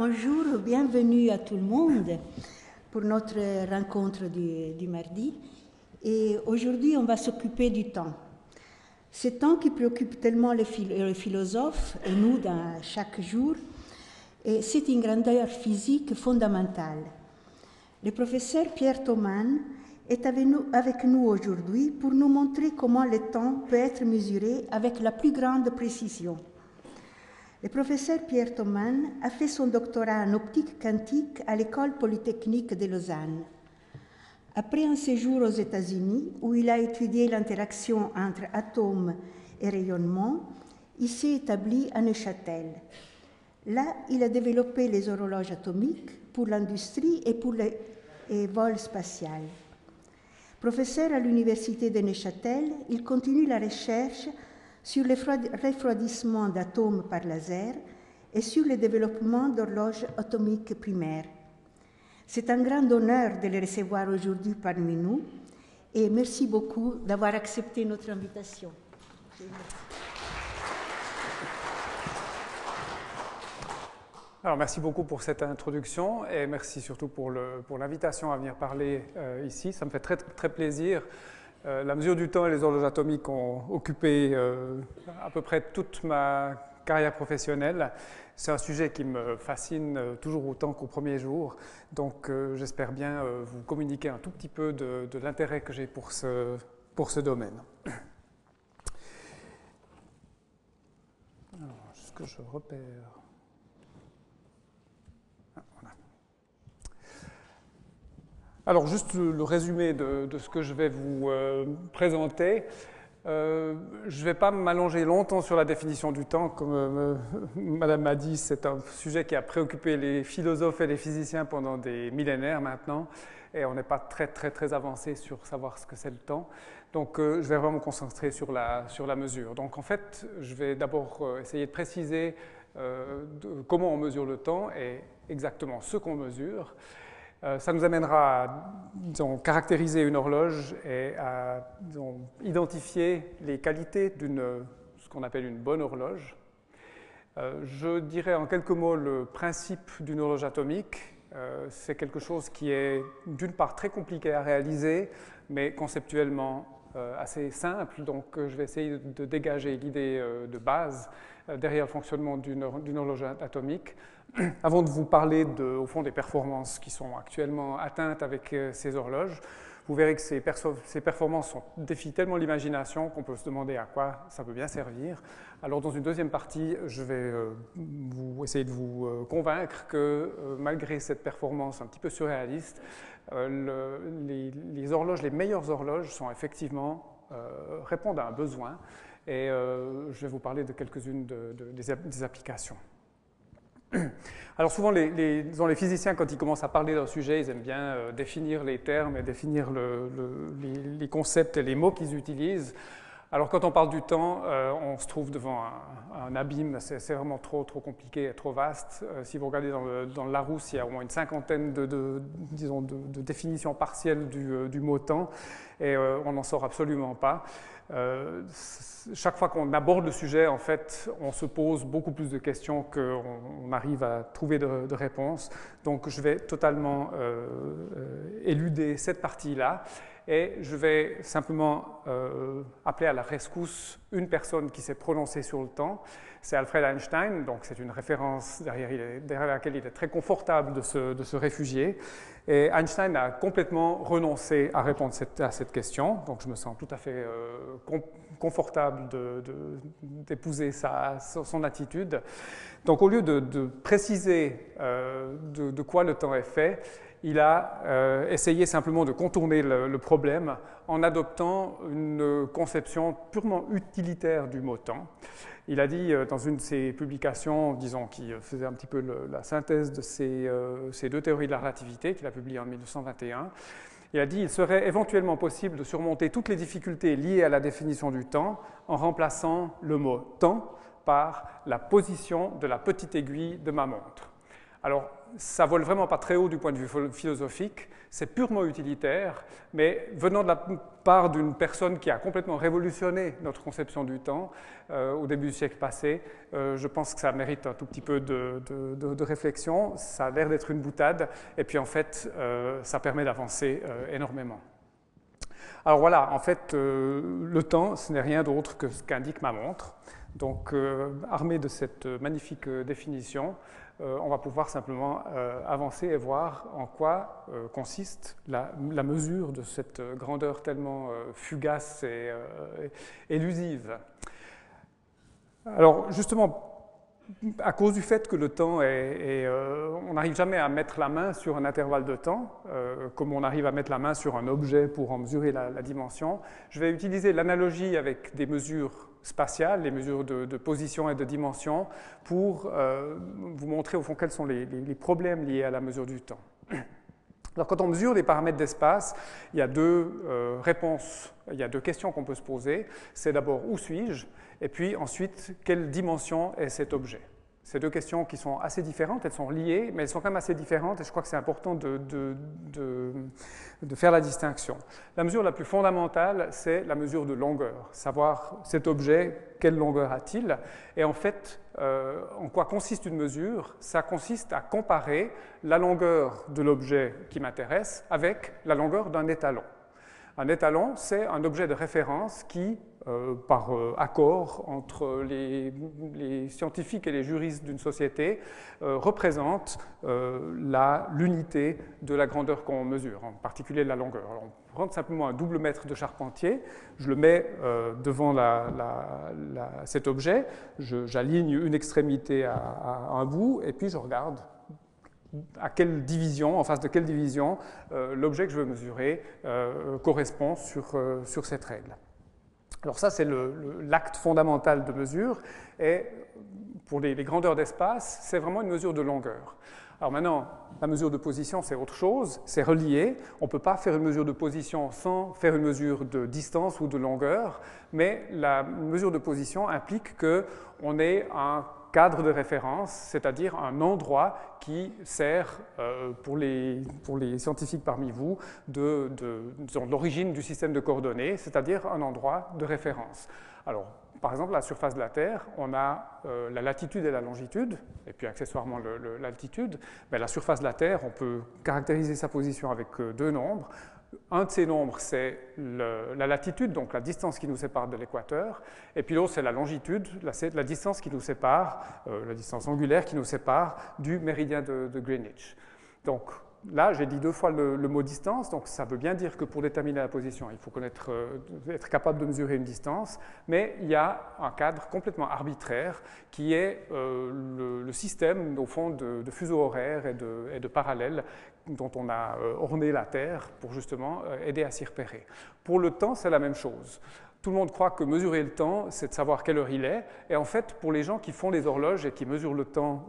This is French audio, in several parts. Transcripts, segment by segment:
bonjour, bienvenue à tout le monde pour notre rencontre du mardi. Et aujourd'hui, on va s'occuper du temps. Ce temps qui préoccupe tellement les philosophes et nous dans chaque jour, et c'est une grandeur physique fondamentale. Le professeur Pierre Thoman est avec nous aujourd'hui pour nous montrer comment le temps peut être mesuré avec la plus grande précision. Le professeur Pierre Thoman a fait son doctorat en optique quantique à l'École polytechnique de Lausanne. Après un séjour aux États-Unis, où il a étudié l'interaction entre atomes et rayonnement, il s'est établi à Neuchâtel. Là, il a développé les horloges atomiques pour l'industrie et pour les vols spatiaux. Professeur à l'Université de Neuchâtel, il continue la recherche sur le refroidissement d'atomes par laser et sur le développement d'horloges atomiques primaires. C'est un grand honneur de le recevoir aujourd'hui parmi nous et merci beaucoup d'avoir accepté notre invitation. Alors, merci beaucoup pour cette introduction et merci surtout pour l'invitation à venir parler ici. Ça me fait très, très plaisir. La mesure du temps et les horloges atomiques ont occupé à peu près toute ma carrière professionnelle. C'est un sujet qui me fascine toujours autant qu'au premier jour. Donc, j'espère bien vous communiquer un tout petit peu de l'intérêt que j'ai pour ce domaine. Alors, est-ce que je repère? Alors, juste le résumé de ce que je vais vous présenter. Je ne vais pas m'allonger longtemps sur la définition du temps. Comme Madame m'a dit, c'est un sujet qui a préoccupé les philosophes et les physiciens pendant des millénaires maintenant. Et on n'est pas très, très, très avancé sur savoir ce que c'est le temps. Donc, je vais vraiment me concentrer sur la mesure. Donc, en fait, je vais d'abord essayer de préciser comment on mesure le temps et exactement ce qu'on mesure. Ça nous amènera à caractériser une horloge et à identifier les qualités d'une ce qu'on appelle une bonne horloge. Je dirais en quelques mots le principe d'une horloge atomique. C'est quelque chose qui est d'une part très compliqué à réaliser, mais conceptuellement assez simple. Donc je vais essayer de dégager l'idée de base derrière le fonctionnement d'une horloge atomique. Avant de vous parler au fond des performances qui sont actuellement atteintes avec ces horloges, vous verrez que ces performances défient tellement l'imagination qu'on peut se demander à quoi ça peut bien servir. Alors dans une deuxième partie, je vais essayer de vous convaincre que malgré cette performance un petit peu surréaliste, les horloges, les meilleures horloges sont effectivement répondent à un besoin et je vais vous parler de quelques-unes des applications. Alors souvent, les physiciens, quand ils commencent à parler d'un sujet, ils aiment bien définir les termes et définir les concepts et les mots qu'ils utilisent. Alors quand on parle du temps, on se trouve devant un abîme, c'est vraiment trop compliqué et trop vaste. Si vous regardez dans le Larousse, il y a au moins une cinquantaine de définitions partielles du mot temps et on n'en sort absolument pas. Chaque fois qu'on aborde le sujet, en fait, on se pose beaucoup plus de questions qu'on arrive à trouver de réponses. Donc, je vais totalement éluder cette partie-là et je vais simplement appeler à la rescousse une personne qui s'est prononcée sur le temps. C'est Alfred Einstein, donc c'est une référence derrière laquelle il est très confortable de se réfugier. Et Einstein a complètement renoncé à répondre à cette question, donc je me sens tout à fait confortable d'épouser son attitude. Donc au lieu de préciser de quoi le temps est fait, il a essayé simplement de contourner le problème en adoptant une conception purement utilitaire du mot temps. Il a dit dans une de ses publications, disons, qui faisait un petit peu la synthèse de ces deux théories de la relativité qu'il a publiées en 1921, il a dit qu'il serait éventuellement possible de surmonter toutes les difficultés liées à la définition du temps en remplaçant le mot temps par la position de la petite aiguille de ma montre. Alors, ça vole vraiment pas très haut du point de vue philosophique, c'est purement utilitaire, mais venant de la part d'une personne qui a complètement révolutionné notre conception du temps au début du siècle passé, je pense que ça mérite un tout petit peu de réflexion. Ça a l'air d'être une boutade, et puis en fait, ça permet d'avancer énormément. Alors voilà, en fait, le temps, ce n'est rien d'autre que ce qu'indique ma montre. Donc, armé de cette magnifique définition, on va pouvoir simplement avancer et voir en quoi consiste la mesure de cette grandeur tellement fugace et élusive. Alors, justement, à cause du fait que le temps on n'arrive jamais à mettre la main sur un intervalle de temps, comme on arrive à mettre la main sur un objet pour en mesurer la dimension, je vais utiliser l'analogie avec des mesures spatiales, les mesures de position et de dimension, pour vous montrer au fond quels sont les problèmes liés à la mesure du temps. Alors, quand on mesure les paramètres d'espace, il y a deux réponses, il y a deux questions qu'on peut se poser. C'est d'abord où suis-je, et puis ensuite, quelle dimension est cet objet? Ces deux questions qui sont assez différentes, elles sont liées, mais elles sont quand même assez différentes, et je crois que c'est important de faire la distinction. La mesure la plus fondamentale, c'est la mesure de longueur, savoir cet objet, quelle longueur a-t-il? Et en fait, en quoi consiste une mesure? Ça consiste à comparer la longueur de l'objet qui m'intéresse avec la longueur d'un étalon. Un étalon, c'est un objet de référence qui, par accord entre les scientifiques et les juristes d'une société, représente l'unité de la grandeur qu'on mesure, en particulier la longueur. Alors, on prend simplement un double mètre de charpentier, je le mets devant cet objet, j'aligne une extrémité à un bout, et puis je regarde à quelle division, en face de quelle division l'objet que je veux mesurer correspond sur cette règle. Alors ça, c'est l'acte fondamental de mesure, et pour les grandeurs d'espace, c'est vraiment une mesure de longueur. Alors maintenant, la mesure de position, c'est autre chose, c'est relié. On ne peut pas faire une mesure de position sans faire une mesure de distance ou de longueur, mais la mesure de position implique qu'on ait un cadre de référence, c'est-à-dire un endroit qui sert pour les scientifiques parmi vous de l'origine du système de coordonnées, c'est-à-dire un endroit de référence. Alors, par exemple, la surface de la Terre, on a la latitude et la longitude, et puis accessoirement l'altitude. Mais la surface de la Terre, on peut caractériser sa position avec deux nombres. Un de ces nombres, c'est la latitude, donc la distance qui nous sépare de l'équateur, et puis l'autre, c'est la longitude, la distance qui nous sépare, la distance angulaire qui nous sépare du méridien de Greenwich. Donc là, j'ai dit deux fois le mot distance, donc ça veut bien dire que pour déterminer la position, il faut être capable de mesurer une distance, mais il y a un cadre complètement arbitraire qui est le système, au fond, de fuseaux horaires et de parallèles dont on a orné la Terre pour justement aider à s'y repérer. Pour le temps, c'est la même chose. Tout le monde croit que mesurer le temps, c'est de savoir quelle heure il est. Et en fait, pour les gens qui font les horloges et qui mesurent le temps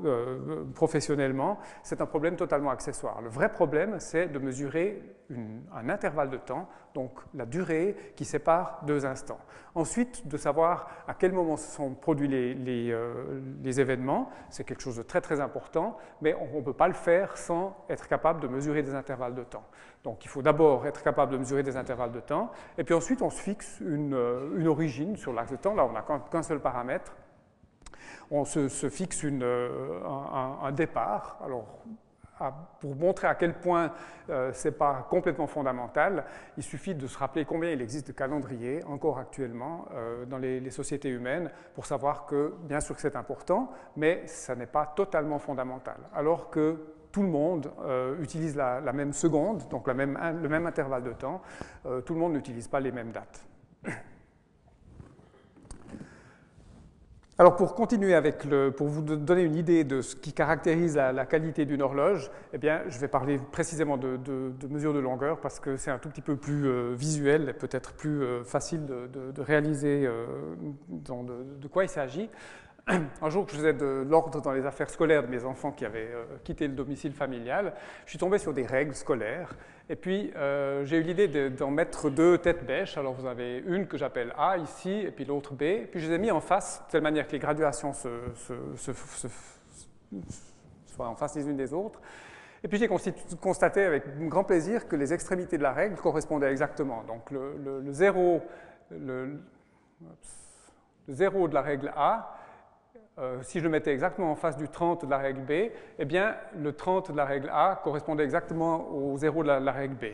professionnellement, c'est un problème totalement accessoire. Le vrai problème, c'est de mesurer un intervalle de temps, donc la durée qui sépare deux instants. Ensuite, de savoir à quel moment se sont produits les événements, c'est quelque chose de très très important, mais on ne peut pas le faire sans être capable de mesurer des intervalles de temps. Donc il faut d'abord être capable de mesurer des intervalles de temps, et puis ensuite on se fixe une origine sur l'axe de temps. Là, on n'a qu'un seul paramètre. On se fixe un départ. Alors, pour montrer à quel point ce n'est pas complètement fondamental, il suffit de se rappeler combien il existe de calendriers, encore actuellement, dans les sociétés humaines, pour savoir que, bien sûr que c'est important, mais ça n'est pas totalement fondamental. Alors que tout le monde utilise la même seconde, donc le même intervalle de temps, tout le monde n'utilise pas les mêmes dates. Alors pour continuer pour vous donner une idée de ce qui caractérise la qualité d'une horloge, eh bien, je vais parler précisément de mesure de longueur parce que c'est un tout petit peu plus visuel et peut-être plus facile de réaliser de quoi il s'agit. Un jour que je faisais de l'ordre dans les affaires scolaires de mes enfants qui avaient quitté le domicile familial, je suis tombé sur des règles scolaires. Et puis, j'ai eu l'idée d'en mettre deux têtes bêches. Alors, vous avez une que j'appelle A ici, et puis l'autre B. Et puis, je les ai mis en face, de telle manière que les graduations se soient en face les unes des autres. Et puis j'ai constaté avec grand plaisir que les extrémités de la règle correspondaient exactement. Donc le zéro de la règle A, si je le mettais exactement en face du 30 de la règle B, eh bien le 30 de la règle A correspondait exactement au 0 de la règle B.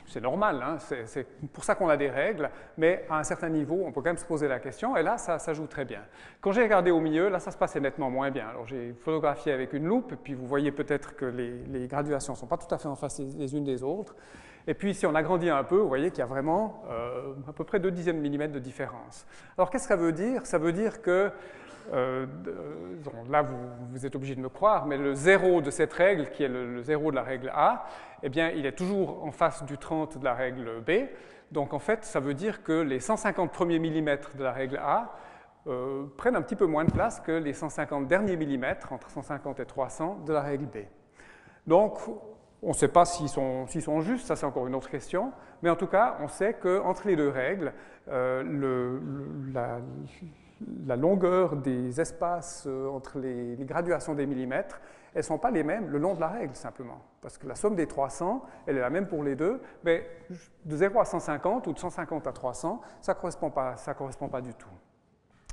C'est normal, hein, c'est pour ça qu'on a des règles, mais à un certain niveau, on peut quand même se poser la question, et là, ça joue très bien. Quand j'ai regardé au milieu, là, ça se passait nettement moins bien. Alors, j'ai photographié avec une loupe, et puis vous voyez peut-être que les graduations ne sont pas tout à fait en face les unes des autres. Et puis, si on agrandit un peu, vous voyez qu'il y a vraiment à peu près 0,2 mm de différence. Alors, qu'est-ce que ça veut dire? Ça veut dire que là, vous êtes obligé de me croire, mais le 0 de cette règle, qui est le 0 de la règle A, eh bien, il est toujours en face du 30 de la règle B. Donc, en fait, ça veut dire que les 150 premiers millimètres de la règle A prennent un petit peu moins de place que les 150 derniers millimètres, entre 150 et 300, de la règle B. Donc, on ne sait pas s'ils sont justes, ça c'est encore une autre question, mais en tout cas, on sait qu'entre les deux règles, la longueur des espaces entre les graduations des millimètres, elles ne sont pas les mêmes le long de la règle, simplement. Parce que la somme des 300, elle est la même pour les deux, mais de 0 à 150 ou de 150 à 300, ça ne correspond pas du tout.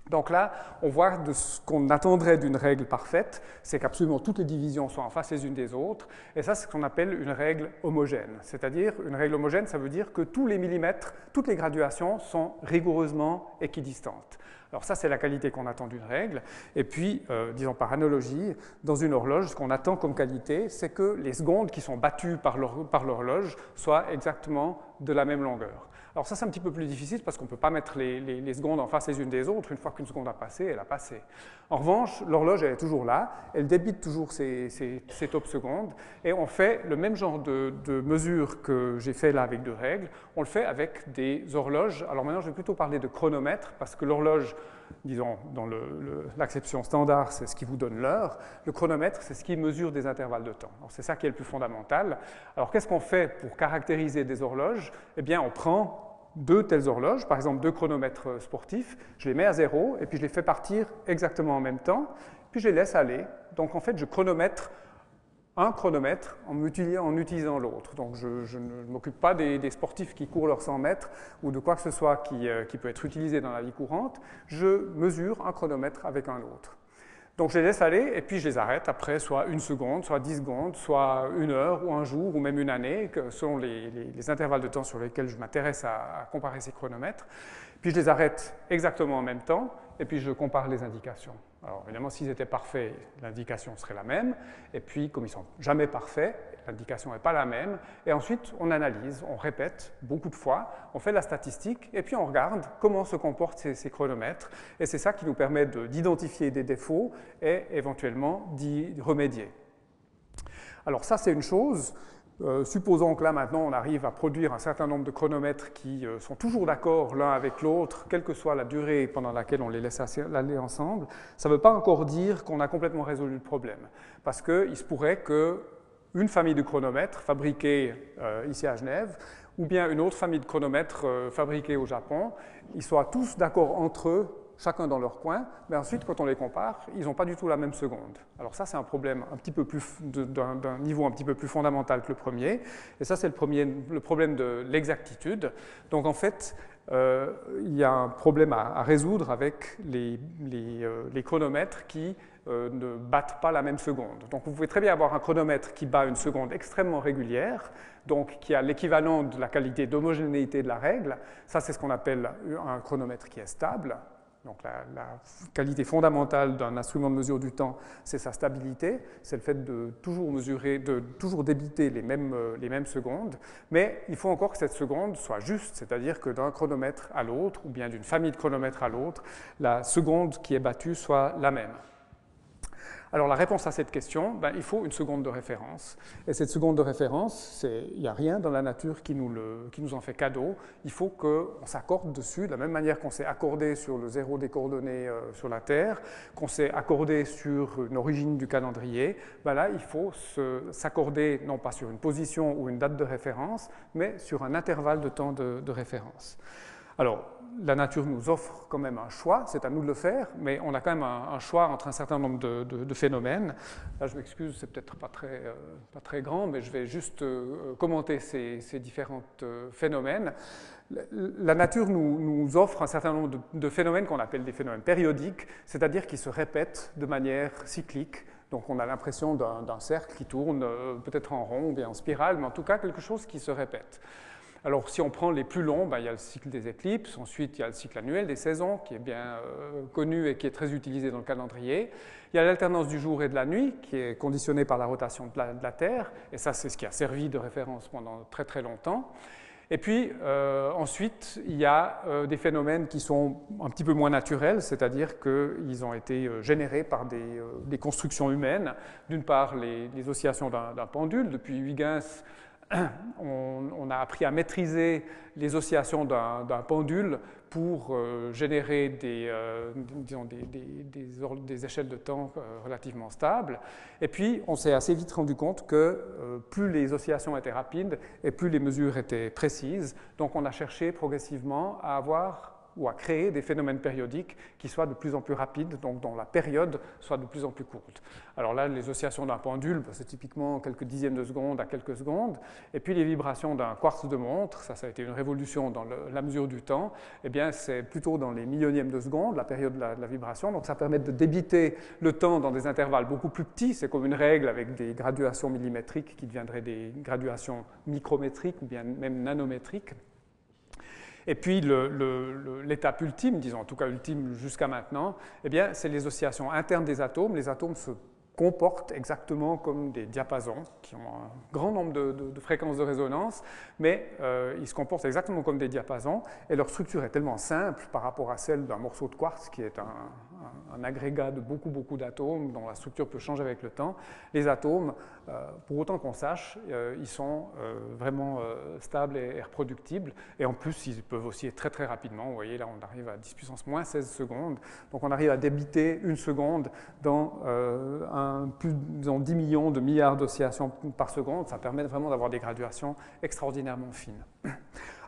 Donc là, on voit de ce qu'on attendrait d'une règle parfaite, c'est qu'absolument toutes les divisions soient en face les unes des autres, et ça c'est ce qu'on appelle une règle homogène. C'est-à-dire, une règle homogène, ça veut dire que tous les millimètres, toutes les graduations sont rigoureusement équidistantes. Alors ça, c'est la qualité qu'on attend d'une règle. Et puis, disons par analogie, dans une horloge, ce qu'on attend comme qualité, c'est que les secondes qui sont battues par l'horloge soient exactement de la même longueur. Alors ça, c'est un petit peu plus difficile parce qu'on ne peut pas mettre les secondes en face les unes des autres. Une fois qu'une seconde a passé, elle a passé. En revanche, l'horloge, elle est toujours là. Elle débite toujours ses top secondes. Et on fait le même genre de mesure que j'ai fait là avec deux règles. On le fait avec des horloges. Alors maintenant, je vais plutôt parler de chronomètre parce que l'horloge, disons, dans l'acception standard, c'est ce qui vous donne l'heure. Le chronomètre, c'est ce qui mesure des intervalles de temps. Alors c'est ça qui est le plus fondamental. Alors qu'est-ce qu'on fait pour caractériser des horloges? Eh bien, on prend deux telles horloges, par exemple deux chronomètres sportifs, je les mets à 0 et puis je les fais partir exactement en même temps, puis je les laisse aller. Donc en fait, je chronomètre un chronomètre en utilisant l'autre. Donc je ne m'occupe pas des sportifs qui courent leurs 100 mètres ou de quoi que ce soit qui peut être utilisé dans la vie courante. Je mesure un chronomètre avec un autre. Donc je les laisse aller et puis je les arrête après soit 1 seconde, soit 10 secondes, soit 1 heure ou un jour ou même une année, selon les intervalles de temps sur lesquels je m'intéresse à comparer ces chronomètres. Puis je les arrête exactement en même temps et puis je compare les indications. Alors évidemment, s'ils étaient parfaits, l'indication serait la même. Et puis, comme ils ne sont jamais parfaits, l'indication n'est pas la même. Et ensuite, on analyse, on répète beaucoup de fois, on fait la statistique et puis on regarde comment se comportent ces chronomètres. Et c'est ça qui nous permet d'identifier des défauts et éventuellement d'y remédier. Alors ça, c'est une chose. Supposons que là, maintenant, on arrive à produire un certain nombre de chronomètres qui sont toujours d'accord l'un avec l'autre, quelle que soit la durée pendant laquelle on les laisse aller ensemble. Ça ne veut pas encore dire qu'on a complètement résolu le problème. Parce qu'il se pourrait qu'une famille de chronomètres fabriquée ici à Genève, ou bien une autre famille de chronomètres fabriquée au Japon, ils soient tous d'accord entre eux, chacun dans leur coin, mais ensuite, quand on les compare, ils n'ont pas du tout la même seconde. Alors ça, c'est un problème un petit peu plus d'un niveau un petit peu plus fondamental que le premier, et ça, c'est le problème de l'exactitude. Donc en fait, il y a un problème à résoudre avec les chronomètres qui ne battent pas la même seconde. Donc vous pouvez très bien avoir un chronomètre qui bat une seconde extrêmement régulière, donc qui a l'équivalent de la qualité d'homogénéité de la règle. Ça, c'est ce qu'on appelle un chronomètre qui est stable. Donc la qualité fondamentale d'un instrument de mesure du temps, c'est sa stabilité, c'est le fait de toujours mesurer, de toujours débiter les mêmes secondes, mais il faut encore que cette seconde soit juste, c'est-à-dire que d'un chronomètre à l'autre, ou bien d'une famille de chronomètres à l'autre, la seconde qui est battue soit la même. Alors la réponse à cette question, il faut une seconde de référence. Et cette seconde de référence, il n'y a rien dans la nature qui nous en fait cadeau. Il faut qu'on s'accorde dessus, de la même manière qu'on s'est accordé sur le zéro des coordonnées sur la Terre, qu'on s'est accordé sur une origine du calendrier. Là, il faut s'accorder non pas sur une position ou une date de référence, mais sur un intervalle de temps de référence. Alors, la nature nous offre quand même un choix, c'est à nous de le faire, mais on a quand même un choix entre un certain nombre de phénomènes. Là, je m'excuse, c'est peut-être pas très grand, mais je vais juste commenter ces différents phénomènes. La nature nous offre un certain nombre de phénomènes qu'on appelle des phénomènes périodiques, c'est-à-dire qui se répètent de manière cyclique. Donc on a l'impression d'un cercle qui tourne peut-être en rond ou bien en spirale, mais en tout cas quelque chose qui se répète. Alors si on prend les plus longs, il y a le cycle des éclipses, ensuite il y a le cycle annuel des saisons qui est bien connu et qui est très utilisé dans le calendrier. Il y a l'alternance du jour et de la nuit qui est conditionnée par la rotation de la Terre, et ça c'est ce qui a servi de référence pendant très très longtemps. Et puis ensuite, il y a des phénomènes qui sont un petit peu moins naturels, c'est-à-dire qu'ils ont été générés par des constructions humaines. D'une part, les oscillations d'un pendule. Depuis Huygens, on a appris à maîtriser les oscillations d'un pendule pour générer des échelles de temps relativement stables. Et puis, on s'est assez vite rendu compte que plus les oscillations étaient rapides et plus les mesures étaient précises. Donc, on a cherché progressivement à avoir ou à créer des phénomènes périodiques qui soient de plus en plus rapides, donc dont la période soit de plus en plus courte. Alors là, les oscillations d'un pendule, c'est typiquement quelques dixièmes de seconde à quelques secondes, et puis les vibrations d'un quartz de montre, ça a été une révolution dans la mesure du temps, eh bien c'est plutôt dans les millionièmes de seconde, la période de la vibration, donc ça permet de débiter le temps dans des intervalles beaucoup plus petits, c'est comme une règle avec des graduations millimétriques qui deviendraient des graduations micrométriques ou bien même nanométriques. Et puis l'étape ultime, disons en tout cas ultime jusqu'à maintenant, eh bien, c'est les oscillations internes des atomes. Les atomes se comportent exactement comme des diapasons qui ont un grand nombre de fréquences de résonance, mais ils se comportent exactement comme des diapasons et leur structure est tellement simple par rapport à celle d'un morceau de quartz qui est un agrégat de beaucoup d'atomes dont la structure peut changer avec le temps. Les atomes, pour autant qu'on sache, ils sont vraiment stables et reproductibles et en plus ils peuvent osciller très rapidement. Vous voyez là on arrive à 10 puissance moins 16 secondes, donc on arrive à débiter une seconde dans plus disons, 10 millions de milliards d'oscillations par seconde. Ça permet vraiment d'avoir des graduations extraordinairement fines.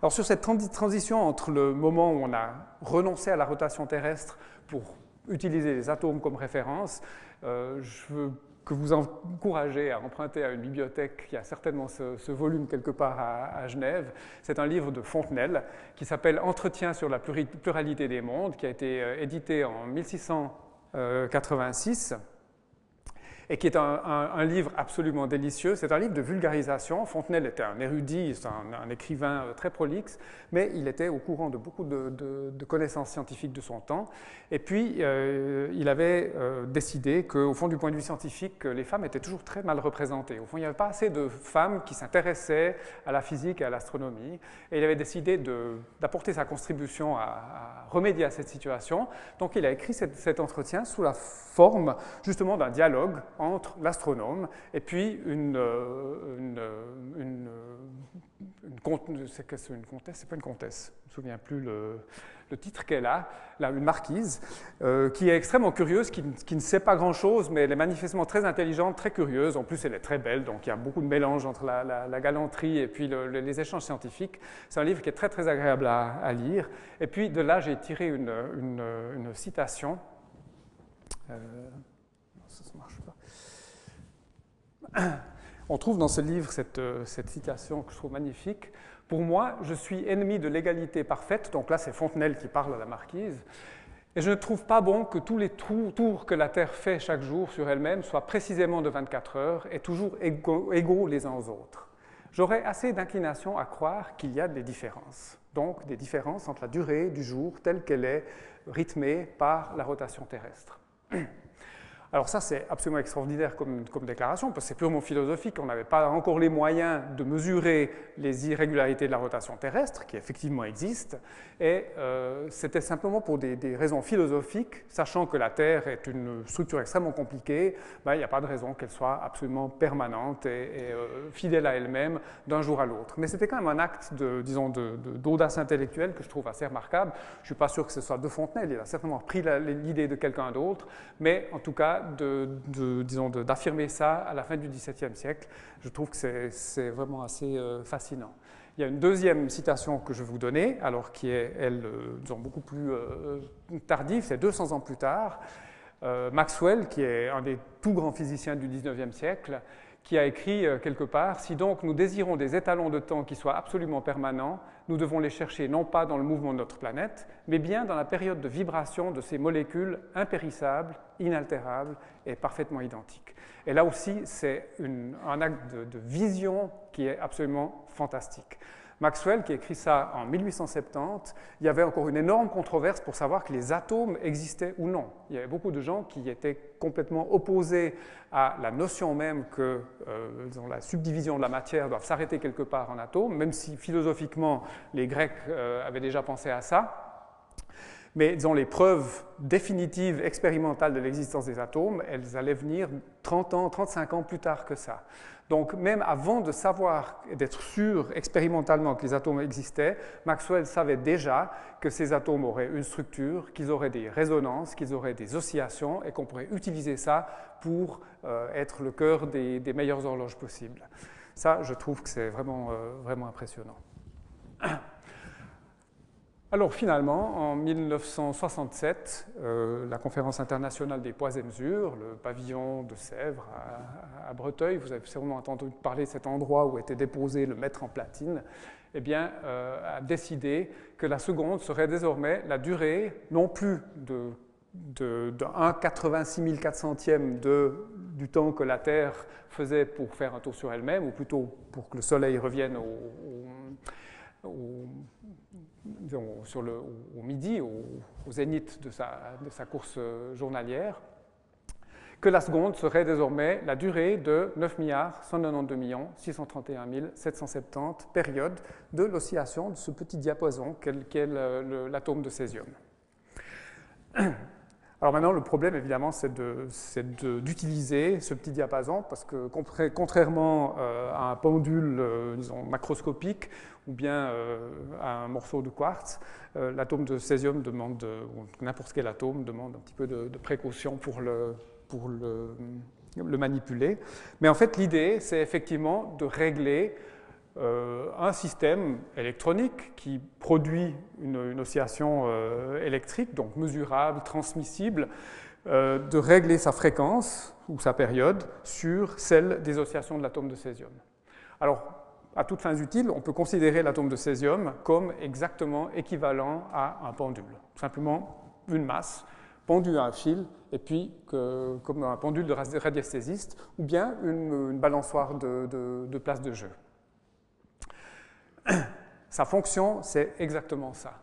Alors sur cette transition entre le moment où on a renoncé à la rotation terrestre pour utiliser les atomes comme référence, je veux que vous encouragez à emprunter à une bibliothèque qui a certainement ce volume quelque part à Genève. C'est un livre de Fontenelle qui s'appelle « Entretien sur la pluralité des mondes » qui a été édité en 1686 et qui est un livre absolument délicieux. C'est un livre de vulgarisation. Fontenelle était un érudit, un écrivain très prolixe, mais il était au courant de beaucoup de connaissances scientifiques de son temps. Et puis, il avait décidé qu'au fond, du point de vue scientifique, les femmes étaient toujours très mal représentées. Au fond, il n'y avait pas assez de femmes qui s'intéressaient à la physique et à l'astronomie. Et il avait décidé d'apporter sa contribution à remédier à cette situation. Donc, il a écrit cet entretien sous la forme, justement, d'un dialogue entre l'astronome et puis une comtesse, c'est pas une comtesse, je ne me souviens plus le titre qu'elle a, là, une marquise, qui est extrêmement curieuse, qui ne sait pas grand-chose, mais elle est manifestement très intelligente, très curieuse, en plus elle est très belle, donc il y a beaucoup de mélange entre la galanterie et puis les échanges scientifiques. C'est un livre qui est très agréable à lire, et puis de là j'ai tiré une citation. Ça ne marche pas. On trouve dans ce livre cette citation que je trouve magnifique. « Pour moi, je suis ennemi de l'égalité parfaite. » Donc là, c'est Fontenelle qui parle à la marquise. « Et je ne trouve pas bon que tous les tours que la Terre fait chaque jour sur elle-même soient précisément de 24 heures et toujours égaux les uns aux autres. J'aurais assez d'inclination à croire qu'il y a des différences. Donc des différences entre la durée du jour telle qu'elle est rythmée par la rotation terrestre. » Alors ça, c'est absolument extraordinaire comme déclaration, parce que c'est purement philosophique. On n'avait pas encore les moyens de mesurer les irrégularités de la rotation terrestre, qui effectivement existent, et c'était simplement pour des raisons philosophiques, sachant que la Terre est une structure extrêmement compliquée, il n'y a pas de raison qu'elle soit absolument permanente et fidèle à elle-même d'un jour à l'autre. Mais c'était quand même un acte d'audace intellectuelle que je trouve assez remarquable. Je ne suis pas sûr que ce soit de Fontenelle, il a certainement pris l'idée de quelqu'un d'autre, mais en tout cas, d'affirmer ça à la fin du XVIIe siècle, je trouve que c'est vraiment assez fascinant. Il y a une deuxième citation que je vais vous donner, alors qui est, elle, disons, beaucoup plus tardive, c'est 200 ans plus tard. Maxwell, qui est un des tout grands physiciens du 19e siècle, qui a écrit quelque part « Si donc nous désirons des étalons de temps qui soient absolument permanents, nous devons les chercher non pas dans le mouvement de notre planète, mais bien dans la période de vibration de ces molécules impérissables, inaltérables et parfaitement identiques. » Et là aussi, c'est un acte de vision qui est absolument fantastique. Maxwell, qui écrit ça en 1870, il y avait encore une énorme controverse pour savoir que les atomes existaient ou non. Il y avait beaucoup de gens qui étaient complètement opposés à la notion même que la subdivision de la matière doit s'arrêter quelque part en atomes, même si philosophiquement les Grecs avaient déjà pensé à ça. Mais disons, les preuves définitives, expérimentales de l'existence des atomes, elles allaient venir 30 ans, 35 ans plus tard que ça. Donc même avant de savoir et d'être sûr expérimentalement que les atomes existaient, Maxwell savait déjà que ces atomes auraient une structure, qu'ils auraient des résonances, qu'ils auraient des oscillations et qu'on pourrait utiliser ça pour être le cœur des meilleures horloges possibles. Ça, je trouve que c'est vraiment, vraiment impressionnant. Alors finalement, en 1967, la conférence internationale des poids et mesures, le pavillon de Sèvres à Breteuil, vous avez sûrement entendu parler de cet endroit où était déposé le mètre en platine, eh bien, a décidé que la seconde serait désormais la durée, non plus de 1,86 400e du temps que la Terre faisait pour faire un tour sur elle-même, ou plutôt pour que le Soleil revienne au midi, au zénith de sa course journalière, que la seconde serait désormais la durée de 9 192 631 770 périodes de l'oscillation de ce petit diapason qu'est l'atome de césium. Alors maintenant, le problème, évidemment, c'est d'utiliser ce petit diapason, parce que contrairement à un pendule, disons, macroscopique, ou bien à un morceau de quartz, l'atome de césium demande, ou n'importe quel atome demande un petit peu de précaution pour le manipuler. Mais en fait, l'idée, c'est effectivement de régler un système électronique qui produit une oscillation électrique, donc mesurable, transmissible, de régler sa fréquence ou sa période sur celle des oscillations de l'atome de césium. Alors, à toutes fins utiles, on peut considérer l'atome de césium comme exactement équivalent à un pendule. Simplement une masse pendue à un fil, et puis comme un pendule de radiesthésiste, ou bien une balançoire de place de jeu. Sa fonction, c'est exactement ça.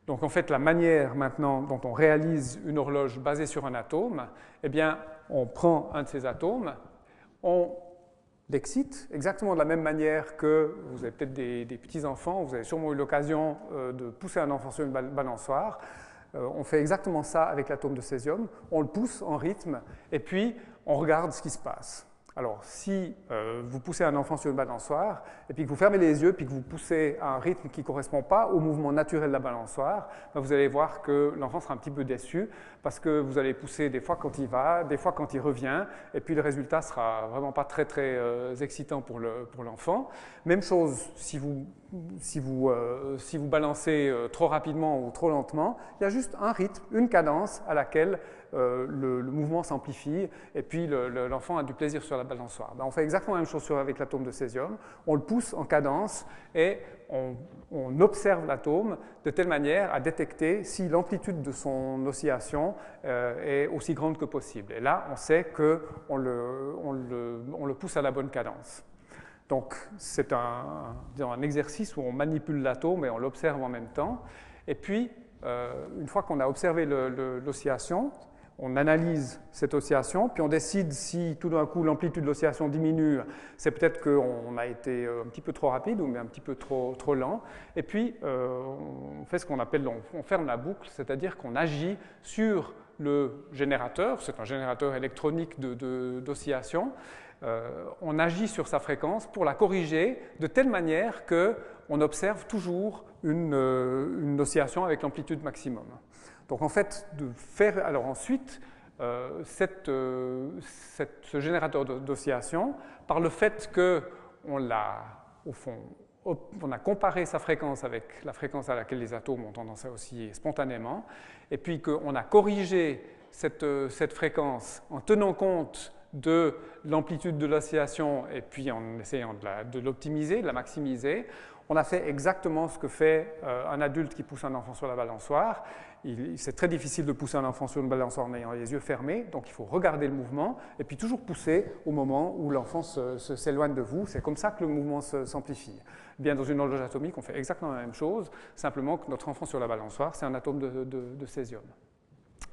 Donc en fait, la manière maintenant dont on réalise une horloge basée sur un atome, eh bien, on prend un de ces atomes, on l'excite exactement de la même manière que vous avez peut-être des petits-enfants, vous avez sûrement eu l'occasion de pousser un enfant sur une balançoire. On fait exactement ça avec l'atome de césium, on le pousse en rythme et puis on regarde ce qui se passe. Alors, si vous poussez un enfant sur une balançoire, et puis que vous fermez les yeux, puis que vous poussez à un rythme qui ne correspond pas au mouvement naturel de la balançoire, ben vous allez voir que l'enfant sera un petit peu déçu, parce que vous allez pousser des fois quand il va, des fois quand il revient, et puis le résultat ne sera vraiment pas très, très excitant pour l'enfant. Même chose, si vous balancez trop rapidement ou trop lentement, il y a juste un rythme, une cadence à laquelle le mouvement s'amplifie et puis l'enfant a du plaisir sur la balançoire. Ben, on fait exactement la même chose avec l'atome de césium, on le pousse en cadence et on observe l'atome de telle manière à détecter si l'amplitude de son oscillation est aussi grande que possible. Et là, on sait qu'on le pousse à la bonne cadence. Donc, c'est un exercice où on manipule l'atome et on l'observe en même temps. Et puis, une fois qu'on a observé l'oscillation, on analyse cette oscillation, puis on décide si tout d'un coup l'amplitude de l'oscillation diminue, c'est peut-être qu'on a été un petit peu trop rapide ou un petit peu trop lent. Et puis, on fait ce qu'on appelle, on ferme la boucle, c'est-à-dire qu'on agit sur le générateur, c'est un générateur électronique d'oscillation, on agit sur sa fréquence pour la corriger de telle manière qu'on observe toujours une oscillation avec l'amplitude maximum. Donc en fait, alors ensuite, ce générateur d'oscillation, par le fait qu'on l'a, au fond, on a comparé sa fréquence avec la fréquence à laquelle les atomes ont tendance à osciller spontanément, et puis qu'on a corrigé cette fréquence en tenant compte de l'amplitude de l'oscillation et puis en essayant de l'optimiser, de la maximiser, on a fait exactement ce que fait un adulte qui pousse un enfant sur la balançoire. C'est très difficile de pousser un enfant sur une balançoire en ayant les yeux fermés, donc il faut regarder le mouvement et puis toujours pousser au moment où l'enfant s'éloigne de vous. C'est comme ça que le mouvement s'amplifie. Bien, dans une horloge atomique, on fait exactement la même chose, simplement que notre enfant sur la balançoire, c'est un atome de césium.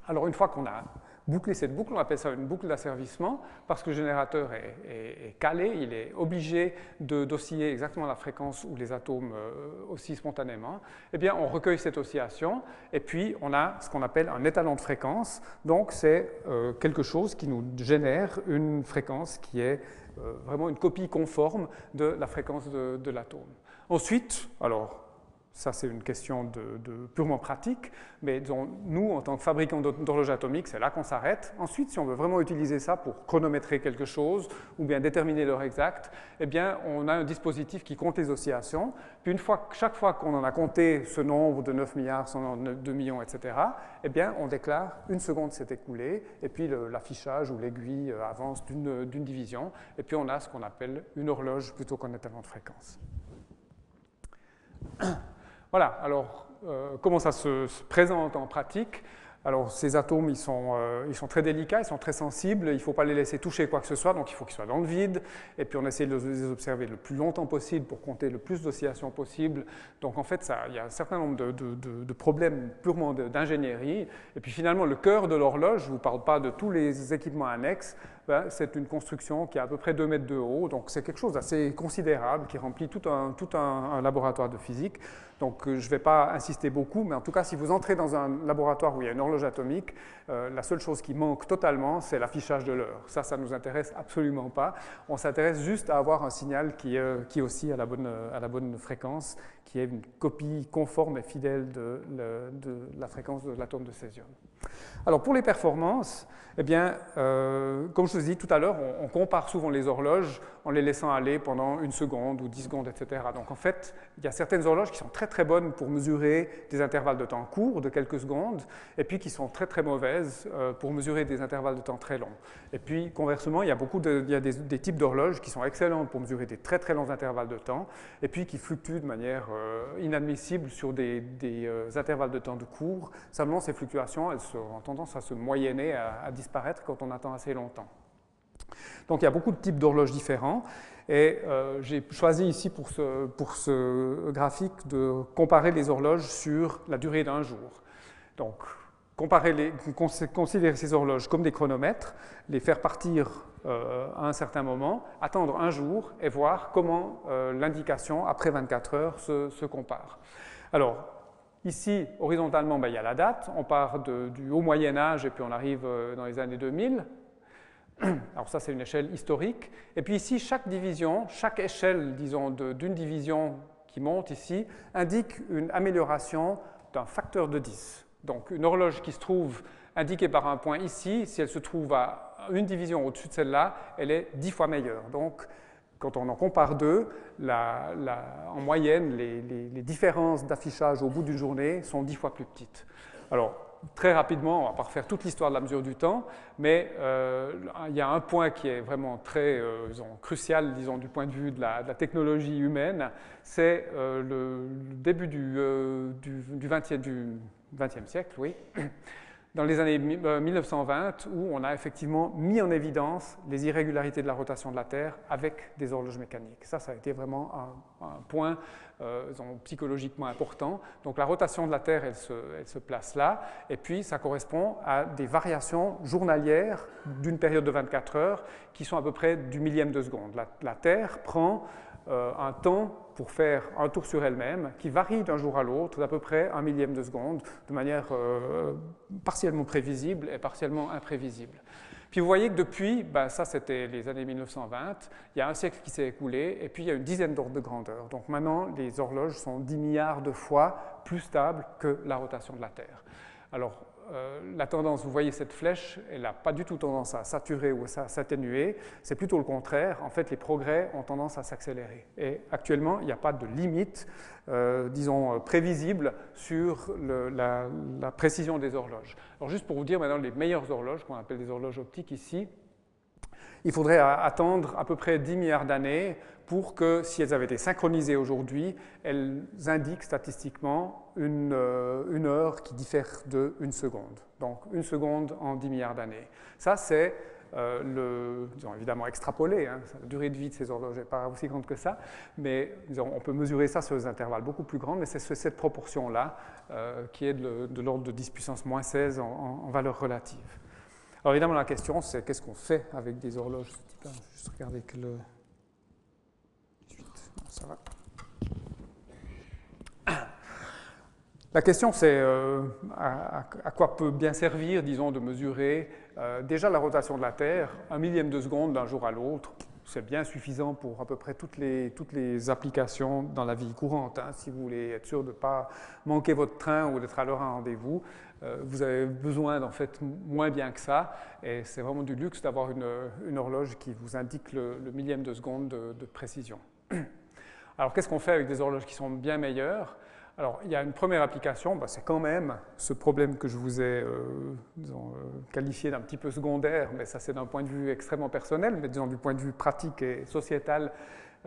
Alors, une fois qu'on a boucler cette boucle, on appelle ça une boucle d'asservissement, parce que le générateur est calé, il est obligé d'osciller exactement la fréquence où les atomes oscillent spontanément. Eh bien, on recueille cette oscillation, et puis on a ce qu'on appelle un étalon de fréquence. Donc, c'est quelque chose qui nous génère une fréquence qui est vraiment une copie conforme de la fréquence de l'atome. Ensuite, alors, ça, c'est une question purement pratique, mais disons, nous, en tant que fabricants d'horloges atomiques, c'est là qu'on s'arrête. Ensuite, si on veut vraiment utiliser ça pour chronométrer quelque chose ou bien déterminer l'heure exacte, eh bien, on a un dispositif qui compte les oscillations. Puis chaque fois qu'on en a compté ce nombre de 9 milliards, 102 millions, etc., eh bien, on déclare une seconde s'est écoulée, et puis l'affichage ou l'aiguille avance d'une division, et puis on a ce qu'on appelle une horloge plutôt qu'un étalon de fréquence. Voilà, alors comment ça se présente en pratique? Alors ces atomes, ils sont très délicats, ils sont très sensibles, il ne faut pas les laisser toucher quoi que ce soit, donc il faut qu'ils soient dans le vide, et puis on essaie de les observer le plus longtemps possible pour compter le plus d'oscillations possible. Donc en fait, il y a un certain nombre de problèmes purement d'ingénierie, et puis finalement le cœur de l'horloge, je ne vous parle pas de tous les équipements annexes, ben, c'est une construction qui a à peu près 2 mètres de haut, donc c'est quelque chose d'assez considérable qui remplit tout un laboratoire de physique. Donc je ne vais pas insister beaucoup, mais en tout cas, si vous entrez dans un laboratoire où il y a une horloge atomique, la seule chose qui manque totalement, c'est l'affichage de l'heure. Ça ne nous intéresse absolument pas. On s'intéresse juste à avoir un signal qui oscille à la bonne fréquence, qui est une copie conforme et fidèle de la fréquence de l'atome de césium. Alors pour les performances, eh bien, comme je vous ai dit tout à l'heure, on compare souvent les horloges en les laissant aller pendant 1 seconde ou 10 secondes, etc. Donc en fait, il y a certaines horloges qui sont très très bonnes pour mesurer des intervalles de temps courts de quelques secondes, et puis qui sont très très mauvaises pour mesurer des intervalles de temps très longs. Et puis conversement, il y a des types d'horloges qui sont excellentes pour mesurer des très très longs intervalles de temps, et puis qui fluctuent de manière inadmissible sur des intervalles de temps de cours. Simplement, ces fluctuations, elles ont tendance à se moyenner, à disparaître quand on attend assez longtemps. Donc il y a beaucoup de types d'horloges différents, et j'ai choisi ici pour ce graphique de comparer les horloges sur la durée d'un jour. Donc considérer ces horloges comme des chronomètres, les faire partir à un certain moment, attendre un jour et voir comment l'indication après 24 heures se compare. Alors, ici, horizontalement, il y a la date, on part du haut Moyen-Âge et puis on arrive dans les années 2000. Alors ça, c'est une échelle historique. Et puis ici, chaque division, chaque échelle, disons, d'une division qui monte ici, indique une amélioration d'un facteur de 10. Donc une horloge qui se trouve indiquée par un point ici, si elle se trouve à une division au-dessus de celle-là, elle est 10 fois meilleure. Donc quand on en compare deux, en moyenne, les différences d'affichage au bout d'une journée sont 10 fois plus petites. Alors, très rapidement, on ne va pas refaire toute l'histoire de la mesure du temps, mais il y a un point qui est vraiment très crucial, disons, du point de vue de la technologie humaine, c'est le début du XXe siècle, oui, dans les années 1920, où on a effectivement mis en évidence les irrégularités de la rotation de la Terre avec des horloges mécaniques. Ça a été vraiment un point psychologiquement important. Donc la rotation de la Terre, elle se place là, et puis ça correspond à des variations journalières d'une période de 24 heures qui sont à peu près du millième de seconde. La Terre prend un temps pour faire un tour sur elle-même qui varie d'un jour à l'autre d'à peu près 1 millième de seconde de manière partiellement prévisible et partiellement imprévisible. Puis vous voyez que depuis, ça c'était les années 1920, il y a un siècle qui s'est écoulé et puis il y a une dizaine d'ordres de grandeur. Donc maintenant les horloges sont 10 milliards de fois plus stables que la rotation de la Terre. Alors, la tendance, vous voyez cette flèche, elle n'a pas du tout tendance à saturer ou à s'atténuer, c'est plutôt le contraire. En fait, les progrès ont tendance à s'accélérer. Et actuellement, il n'y a pas de limite, disons, prévisible sur la précision des horloges. Alors, juste pour vous dire maintenant, les meilleures horloges, qu'on appelle des horloges optiques ici, il faudrait attendre à peu près 10 milliards d'années pour que, si elles avaient été synchronisées aujourd'hui, elles indiquent statistiquement une heure qui diffère de 1 seconde. Donc 1 seconde en 10 milliards d'années. Ça, c'est disons, évidemment extrapolé, hein, la durée de vie de ces horloges n'est pas aussi grande que ça, mais disons, on peut mesurer ça sur des intervalles beaucoup plus grands, mais c'est cette proportion-là qui est de l'ordre de 10 puissance moins 16 en valeur relative. Alors évidemment, la question, c'est qu'est-ce qu'on fait avec des horloges de ce type-là. Je vais juste regarder que le 18, non, ça va. La question, c'est à quoi peut bien servir, disons, de mesurer déjà la rotation de la Terre, 1 millième de seconde d'un jour à l'autre. C'est bien suffisant pour à peu près toutes les applications dans la vie courante. Hein. Si vous voulez être sûr de ne pas manquer votre train ou d'être à l'heure à un rendez-vous, vous avez besoin d'en fait moins bien que ça. Et c'est vraiment du luxe d'avoir une horloge qui vous indique le millième de seconde de précision. Alors qu'est-ce qu'on fait avec des horloges qui sont bien meilleures? Alors, il y a une première application, c'est quand même ce problème que je vous ai qualifié d'un petit peu secondaire, mais ça c'est d'un point de vue extrêmement personnel, mais disons du point de vue pratique et sociétal,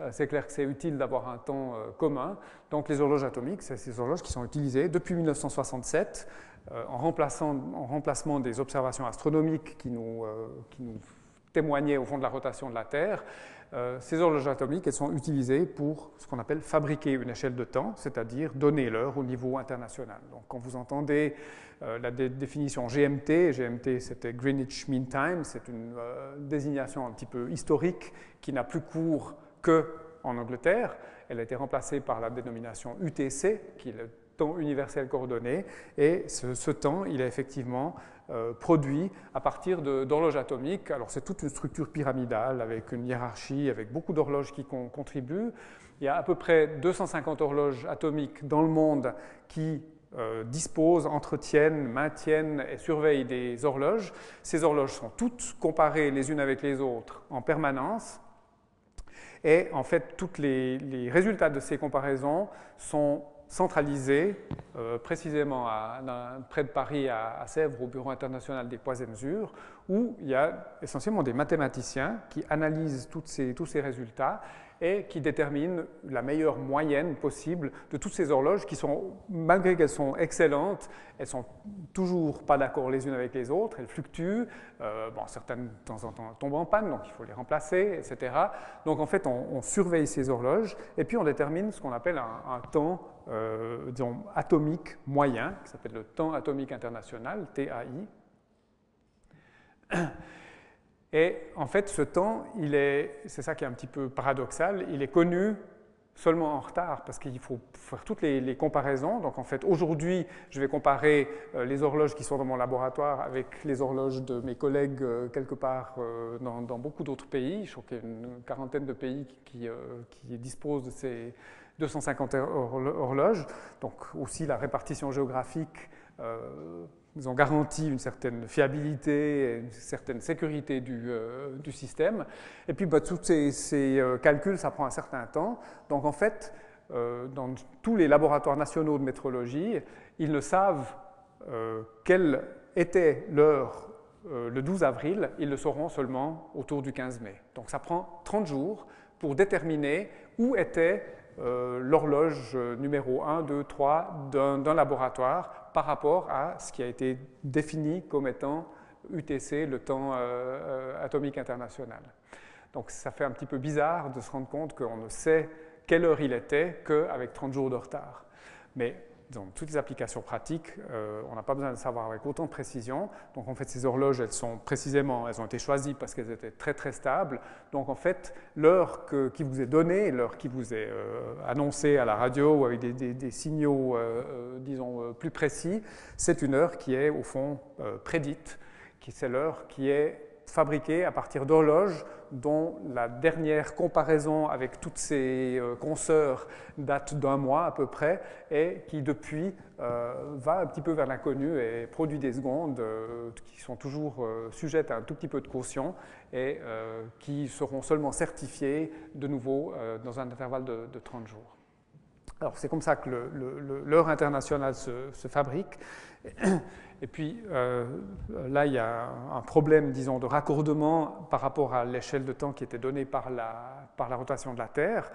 c'est clair que c'est utile d'avoir un temps commun. Donc les horloges atomiques, c'est ces horloges qui sont utilisées depuis 1967 en remplacement des observations astronomiques qui nous témoignaient au fond de la rotation de la Terre. Ces horloges atomiques, elles sont utilisées pour ce qu'on appelle fabriquer une échelle de temps, c'est-à-dire donner l'heure au niveau international. Donc, quand vous entendez la définition GMT, GMT c'était Greenwich Mean Time, c'est une désignation un petit peu historique qui n'a plus cours qu'en Angleterre. Elle a été remplacée par la dénomination UTC, qui est le temps universel coordonné, et ce temps, il est effectivement produit à partir d'horloges atomiques. Alors c'est toute une structure pyramidale avec une hiérarchie, avec beaucoup d'horloges qui contribuent. Il y a à peu près 250 horloges atomiques dans le monde qui disposent, entretiennent, maintiennent et surveillent des horloges. Ces horloges sont toutes comparées les unes avec les autres en permanence. Et en fait, tous les résultats de ces comparaisons sont centralisé précisément près de Paris, à Sèvres, au Bureau international des poids et mesures, où il y a essentiellement des mathématiciens qui analysent tous ces résultats et qui déterminent la meilleure moyenne possible de toutes ces horloges qui sont, malgré qu'elles sont excellentes, elles ne sont toujours pas d'accord les unes avec les autres, elles fluctuent, certaines de temps en temps tombent en panne, donc il faut les remplacer, etc. Donc en fait, on surveille ces horloges et puis on détermine ce qu'on appelle un temps disons, atomique moyen, qui s'appelle le temps atomique international, TAI. Et en fait, ce temps, c'est ça qui est un petit peu paradoxal, il est connu seulement en retard, parce qu'il faut faire toutes les comparaisons. Donc en fait, aujourd'hui, je vais comparer les horloges qui sont dans mon laboratoire avec les horloges de mes collègues quelque part dans beaucoup d'autres pays. Je crois qu'il y a une quarantaine de pays qui disposent de ces 250 horloges. Donc aussi la répartition géographique ils ont garanti une certaine fiabilité, une certaine sécurité du système. Et puis, tous ces calculs, ça prend un certain temps. Donc, en fait, dans tous les laboratoires nationaux de métrologie, ils ne savent quelle était l'heure le 12 avril, ils le sauront seulement autour du 15 mai. Donc, ça prend 30 jours pour déterminer où était l'horloge numéro 1, 2, 3 d'un laboratoire par rapport à ce qui a été défini comme étant UTC, le temps atomique international. Donc ça fait un petit peu bizarre de se rendre compte qu'on ne sait quelle heure il était qu'avec 30 jours de retard. Mais dans toutes les applications pratiques, on n'a pas besoin de savoir avec autant de précision. Donc en fait, ces horloges, elles ont été choisies parce qu'elles étaient très très stables. Donc en fait, l'heure qui vous est donnée, l'heure qui vous est annoncée à la radio ou avec des signaux, disons, plus précis, c'est une heure qui est au fond prédite, c'est l'heure qui est fabriqué à partir d'horloges dont la dernière comparaison avec toutes ses consoeurs date d'1 mois à peu près et qui depuis va un petit peu vers l'inconnu et produit des secondes qui sont toujours sujettes à un tout petit peu de caution et qui seront seulement certifiées de nouveau dans un intervalle de 30 jours. Alors c'est comme ça que l'heure internationale se fabrique. Et puis là, il y a un problème, disons, de raccordement par rapport à l'échelle de temps qui était donnée par la rotation de la Terre.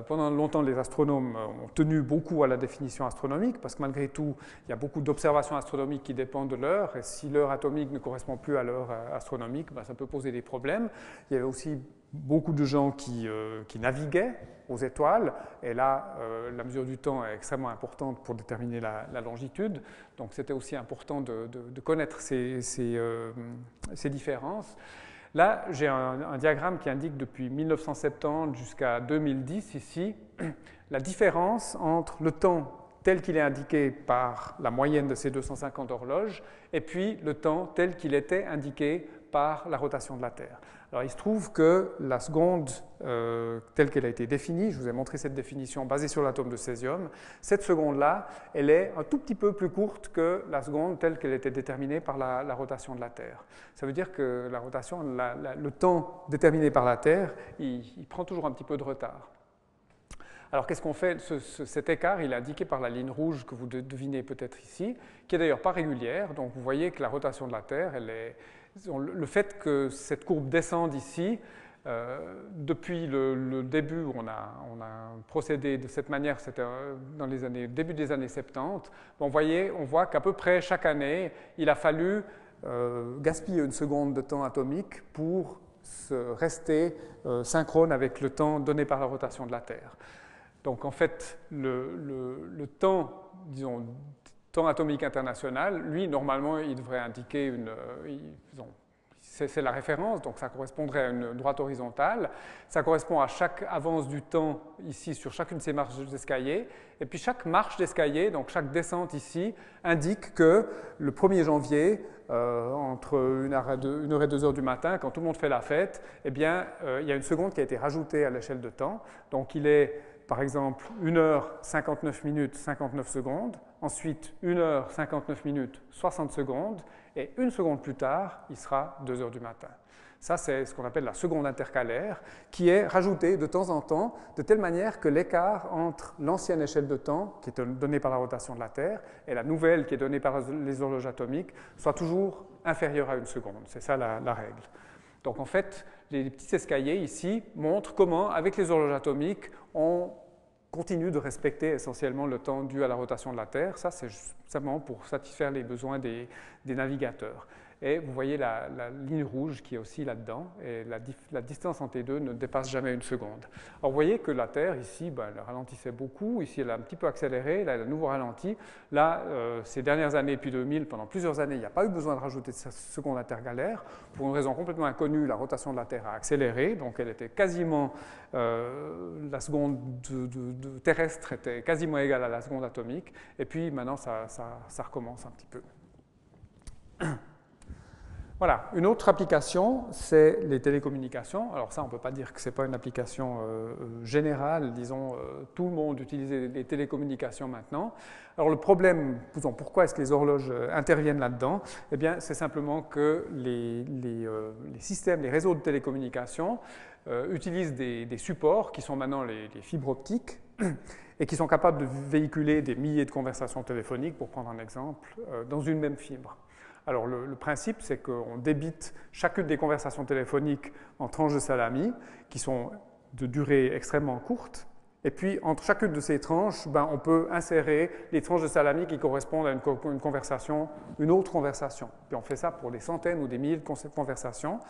Pendant longtemps, les astronomes ont tenu beaucoup à la définition astronomique parce que malgré tout, il y a beaucoup d'observations astronomiques qui dépendent de l'heure. Et si l'heure atomique ne correspond plus à l'heure astronomique, ben, ça peut poser des problèmes. Il y avait aussi beaucoup de gens qui naviguaient aux étoiles, et là, la mesure du temps est extrêmement importante pour déterminer la longitude, donc c'était aussi important de connaître ces différences. Là, j'ai un diagramme qui indique depuis 1970 jusqu'à 2010, ici, la différence entre le temps tel qu'il est indiqué par la moyenne de ces 250 horloges, et puis le temps tel qu'il était indiqué par la rotation de la Terre. Alors, il se trouve que la seconde telle qu'elle a été définie, je vous ai montré cette définition basée sur l'atome de césium, cette seconde-là, elle est un tout petit peu plus courte que la seconde telle qu'elle était déterminée par la rotation de la Terre. Ça veut dire que la rotation, le temps déterminé par la Terre, il prend toujours un petit peu de retard. Alors, qu'est-ce qu'on fait? Cet écart, il est indiqué par la ligne rouge que vous devinez peut-être ici, qui est d'ailleurs pas régulière. Donc, vous voyez que la rotation de la Terre, le fait que cette courbe descende ici, depuis le début où on a procédé de cette manière, c'était dans les début des années 70, on voit qu'à peu près chaque année, il a fallu gaspiller une seconde de temps atomique pour rester synchrone avec le temps donné par la rotation de la Terre. Donc en fait, le temps, disons, temps atomique international, lui, normalement, il devrait indiquer c'est la référence, donc ça correspondrait à une droite horizontale. Ça correspond à chaque avance du temps ici sur chacune de ces marches d'escalier. Et puis chaque marche d'escalier, donc chaque descente ici, indique que le 1er janvier, entre 1h et 2h du matin, quand tout le monde fait la fête, eh bien, il y a une seconde qui a été rajoutée à l'échelle de temps. Donc il est, par exemple, 1h 59 minutes 59 secondes, ensuite 1h 59 minutes 60 secondes, et une seconde plus tard, il sera 2h du matin. Ça, c'est ce qu'on appelle la seconde intercalaire, qui est rajoutée de temps en temps, de telle manière que l'écart entre l'ancienne échelle de temps, qui est donnée par la rotation de la Terre, et la nouvelle, qui est donnée par les horloges atomiques, soit toujours inférieur à une seconde. C'est ça la règle. Donc en fait, les petits escaliers ici montrent comment, avec les horloges atomiques, on continue de respecter essentiellement le temps dû à la rotation de la Terre. Ça, c'est simplement pour satisfaire les besoins des navigateurs. Et vous voyez la ligne rouge qui est aussi là-dedans, et la distance entre les deux ne dépasse jamais une seconde. Alors vous voyez que la Terre, ici, elle ralentissait beaucoup, ici elle a un petit peu accéléré, là elle a de nouveau ralenti. Là, ces dernières années, depuis 2000, pendant plusieurs années, il n'y a pas eu besoin de rajouter de seconde intercalaire. Pour une raison complètement inconnue, la rotation de la Terre a accéléré, donc elle était quasiment, la seconde terrestre était quasiment égale à la seconde atomique, et puis maintenant ça recommence un petit peu. Voilà, une autre application, c'est les télécommunications. Alors ça, on ne peut pas dire que ce n'est pas une application générale, disons, tout le monde utilise les télécommunications maintenant. Alors le problème, pourquoi est-ce que les horloges interviennent là-dedans? Eh bien, c'est simplement que les systèmes, les réseaux de télécommunications utilisent des supports qui sont maintenant les fibres optiques et qui sont capables de véhiculer des milliers de conversations téléphoniques, pour prendre un exemple, dans une même fibre. Alors le principe, c'est qu'on débite chacune des conversations téléphoniques en tranches de salami, qui sont de durée extrêmement courte, et puis entre chacune de ces tranches, on peut insérer les tranches de salami qui correspondent à une conversation, une autre conversation. Puis on fait ça pour des centaines ou des milliers de conversations.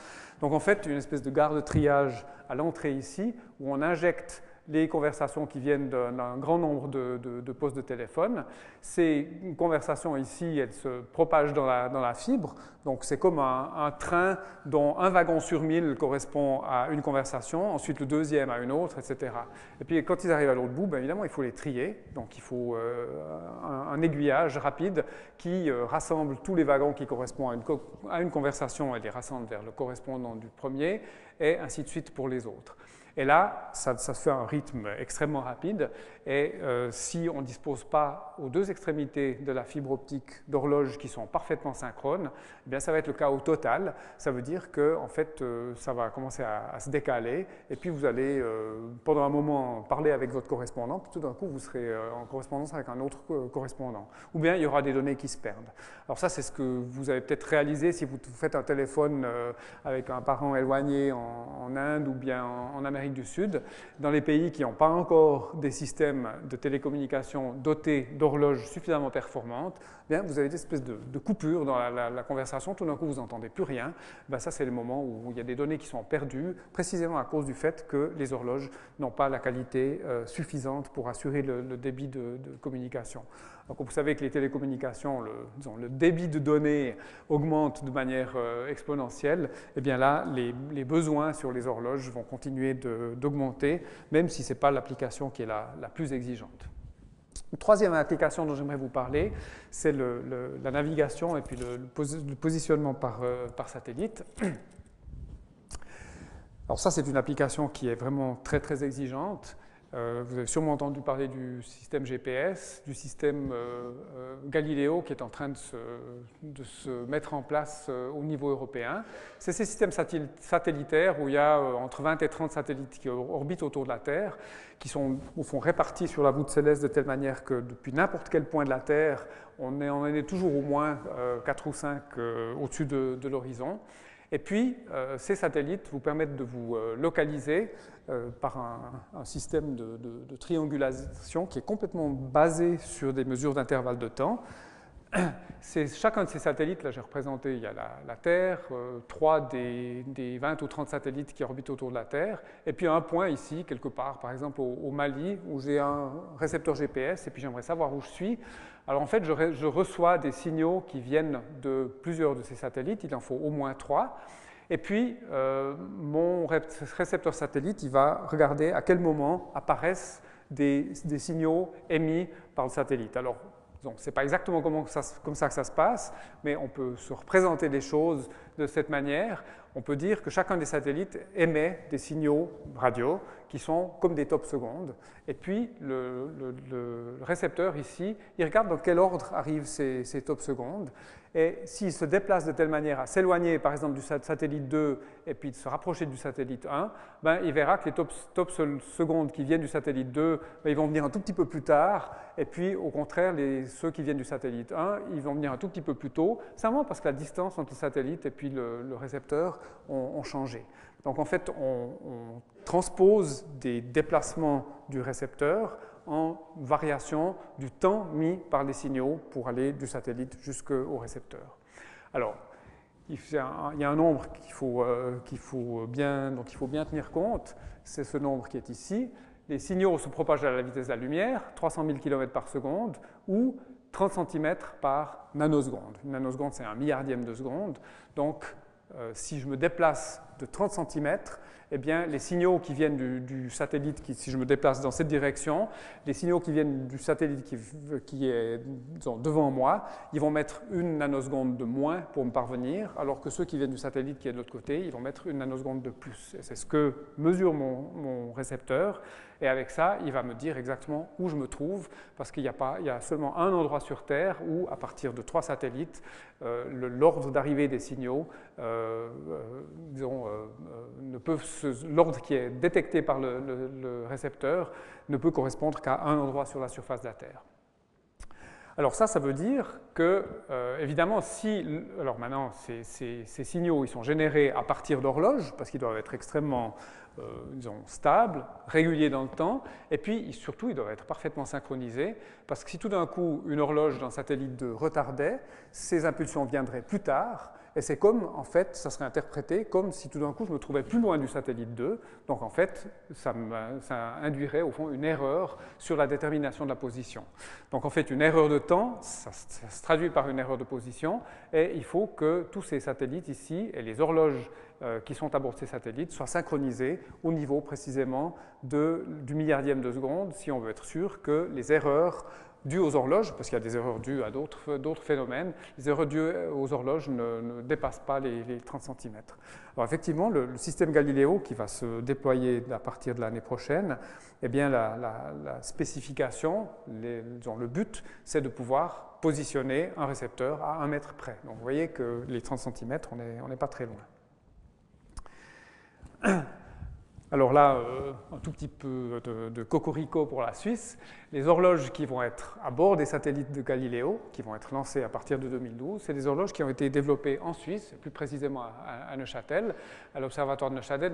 Donc en fait, une espèce de gare de triage à l'entrée ici, où on injecte les conversations qui viennent d'un grand nombre de postes de téléphone. Ces conversations ici, elles se propagent dans la fibre. Donc c'est comme un train dont un wagon sur 1000 correspond à une conversation, ensuite le deuxième à une autre, etc. Et puis quand ils arrivent à l'autre bout, bien évidemment, il faut les trier. Donc il faut un aiguillage rapide qui rassemble tous les wagons qui correspondent à une conversation et les rassemble vers le correspondant du premier, et ainsi de suite pour les autres. Et là, ça se fait à un rythme extrêmement rapide, et si on ne dispose pas aux deux extrémités de la fibre optique d'horloges qui sont parfaitement synchrones, eh bien ça va être le chaos total. Ça veut dire que en fait, ça va commencer à se décaler, et puis vous allez pendant un moment parler avec votre correspondant, puis tout d'un coup vous serez en correspondance avec un autre correspondant. Ou bien il y aura des données qui se perdent. Alors ça, c'est ce que vous avez peut-être réalisé si vous faites un téléphone avec un parent éloigné en Inde ou bien en Amérique du Sud. Dans les pays qui n'ont pas encore des systèmes de télécommunication dotés d'horloges suffisamment performantes, bien, vous avez des espèces de coupures dans la conversation, tout d'un coup vous n'entendez plus rien. Ben, ça, c'est le moment où il y a des données qui sont perdues, précisément à cause du fait que les horloges n'ont pas la qualité suffisante pour assurer le débit de communication. Donc, vous savez que les télécommunications, le débit de données augmente de manière exponentielle. Et bien là, les besoins sur les horloges vont continuer d'augmenter, même si ce n'est pas l'application qui est la plus exigeante. Une troisième application dont j'aimerais vous parler, c'est la navigation et puis le positionnement par satellite. Alors ça, c'est une application qui est vraiment très, très exigeante. Vous avez sûrement entendu parler du système GPS, du système Galileo qui est en train de se mettre en place au niveau européen. C'est ces systèmes satellitaires où il y a entre 20 et 30 satellites qui orbitent autour de la Terre, qui sont au fond répartis sur la voûte céleste de telle manière que depuis n'importe quel point de la Terre, on en est toujours au moins 4 ou 5 au-dessus de l'horizon. Et puis, ces satellites vous permettent de vous localiser par un système de triangulation qui est complètement basé sur des mesures d'intervalle de temps. Chacun de ces satellites, là j'ai représenté, il y a la Terre, 3 des 20 ou 30 satellites qui orbitent autour de la Terre, et puis un point ici, quelque part, par exemple au Mali, où j'ai un récepteur GPS, et puis j'aimerais savoir où je suis. Alors en fait, je reçois des signaux qui viennent de plusieurs de ces satellites, il en faut au moins 3. Et puis, mon récepteur satellite, il va regarder à quel moment apparaissent des signaux émis par le satellite. Alors, ce n'est pas exactement comme ça que ça se passe, mais on peut se représenter les choses de cette manière. On peut dire que chacun des satellites émet des signaux radio qui sont comme des tops secondes. Et puis, le récepteur ici, il regarde dans quel ordre arrivent ces tops secondes. Et s'il se déplace de telle manière à s'éloigner, par exemple, du satellite 2 et puis de se rapprocher du satellite 1, ben, il verra que les tops secondes qui viennent du satellite 2, ben, ils vont venir un tout petit peu plus tard. Et puis, au contraire, ceux qui viennent du satellite 1, ils vont venir un tout petit peu plus tôt, simplement parce que la distance entre le satellite et puis le récepteur ont changé. Donc, en fait, on transpose des déplacements du récepteur en variation du temps mis par les signaux pour aller du satellite jusqu'au récepteur. Alors, il y a un nombre dont il faut bien tenir compte, c'est ce nombre qui est ici. Les signaux se propagent à la vitesse de la lumière, 300 000 km par seconde, ou 30 cm par nanoseconde. Une nanoseconde, c'est un milliardième de seconde. Donc, si je me déplace de 30 cm, eh bien, les signaux qui viennent du satellite, si je me déplace dans cette direction, les signaux qui viennent du satellite qui est devant moi, ils vont mettre une nanoseconde de moins pour me parvenir, alors que ceux qui viennent du satellite qui est de l'autre côté, ils vont mettre une nanoseconde de plus. C'est ce que mesure mon récepteur. Et avec ça, il va me dire exactement où je me trouve, parce qu'il y a seulement un endroit sur Terre où, à partir de 3 satellites, l'ordre d'arrivée des signaux, l'ordre qui est détecté par le récepteur ne peut correspondre qu'à un endroit sur la surface de la Terre. Alors ça veut dire que, évidemment, alors maintenant, ces signaux ils sont générés à partir d'horloges, parce qu'ils doivent être extrêmement stables, réguliers dans le temps, et puis surtout, ils doivent être parfaitement synchronisés, parce que si tout d'un coup, une horloge d'un satellite 2 retardait, ces impulsions viendraient plus tard, et c'est comme, en fait, ça serait interprété comme si tout d'un coup je me trouvais plus loin du satellite 2, donc en fait, ça induirait au fond une erreur sur la détermination de la position. Donc en fait, une erreur de temps, ça se traduit par une erreur de position, et il faut que tous ces satellites ici, et les horloges qui sont à bord de ces satellites, soient synchronisés au niveau précisément du milliardième de seconde, si on veut être sûr que les erreurs dues aux horloges, parce qu'il y a des erreurs dues à d'autres phénomènes, les erreurs dues aux horloges ne dépassent pas les 30 cm. Alors effectivement, le système Galileo qui va se déployer à partir de l'année prochaine, eh bien la spécification, le but, c'est de pouvoir positionner un récepteur à 1 mètre près. Donc vous voyez que les 30 cm, on n'est pas très loin. Alors là, un tout petit peu de cocorico pour la Suisse. Les horloges qui vont être à bord des satellites de Galileo, qui vont être lancés à partir de 2012, c'est des horloges qui ont été développées en Suisse, plus précisément à Neuchâtel, à l'Observatoire de Neuchâtel,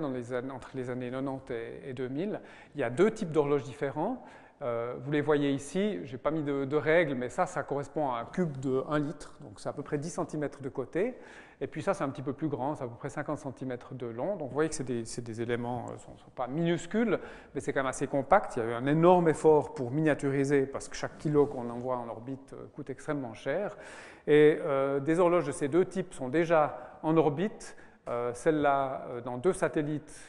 entre les années 90 et 2000. Il y a 2 types d'horloges différents. Vous les voyez ici, je n'ai pas mis de règles, mais ça correspond à un cube de 1 litre, donc c'est à peu près 10 cm de côté. Et puis ça, c'est un petit peu plus grand, c'est à peu près 50 cm de long. Donc vous voyez que c'est des éléments, ne sont pas minuscules, mais c'est quand même assez compact. Il y a eu un énorme effort pour miniaturiser, parce que chaque kilo qu'on envoie en orbite coûte extrêmement cher. Et des horloges de ces 2 types sont déjà en orbite. Celle-là, dans 2 satellites,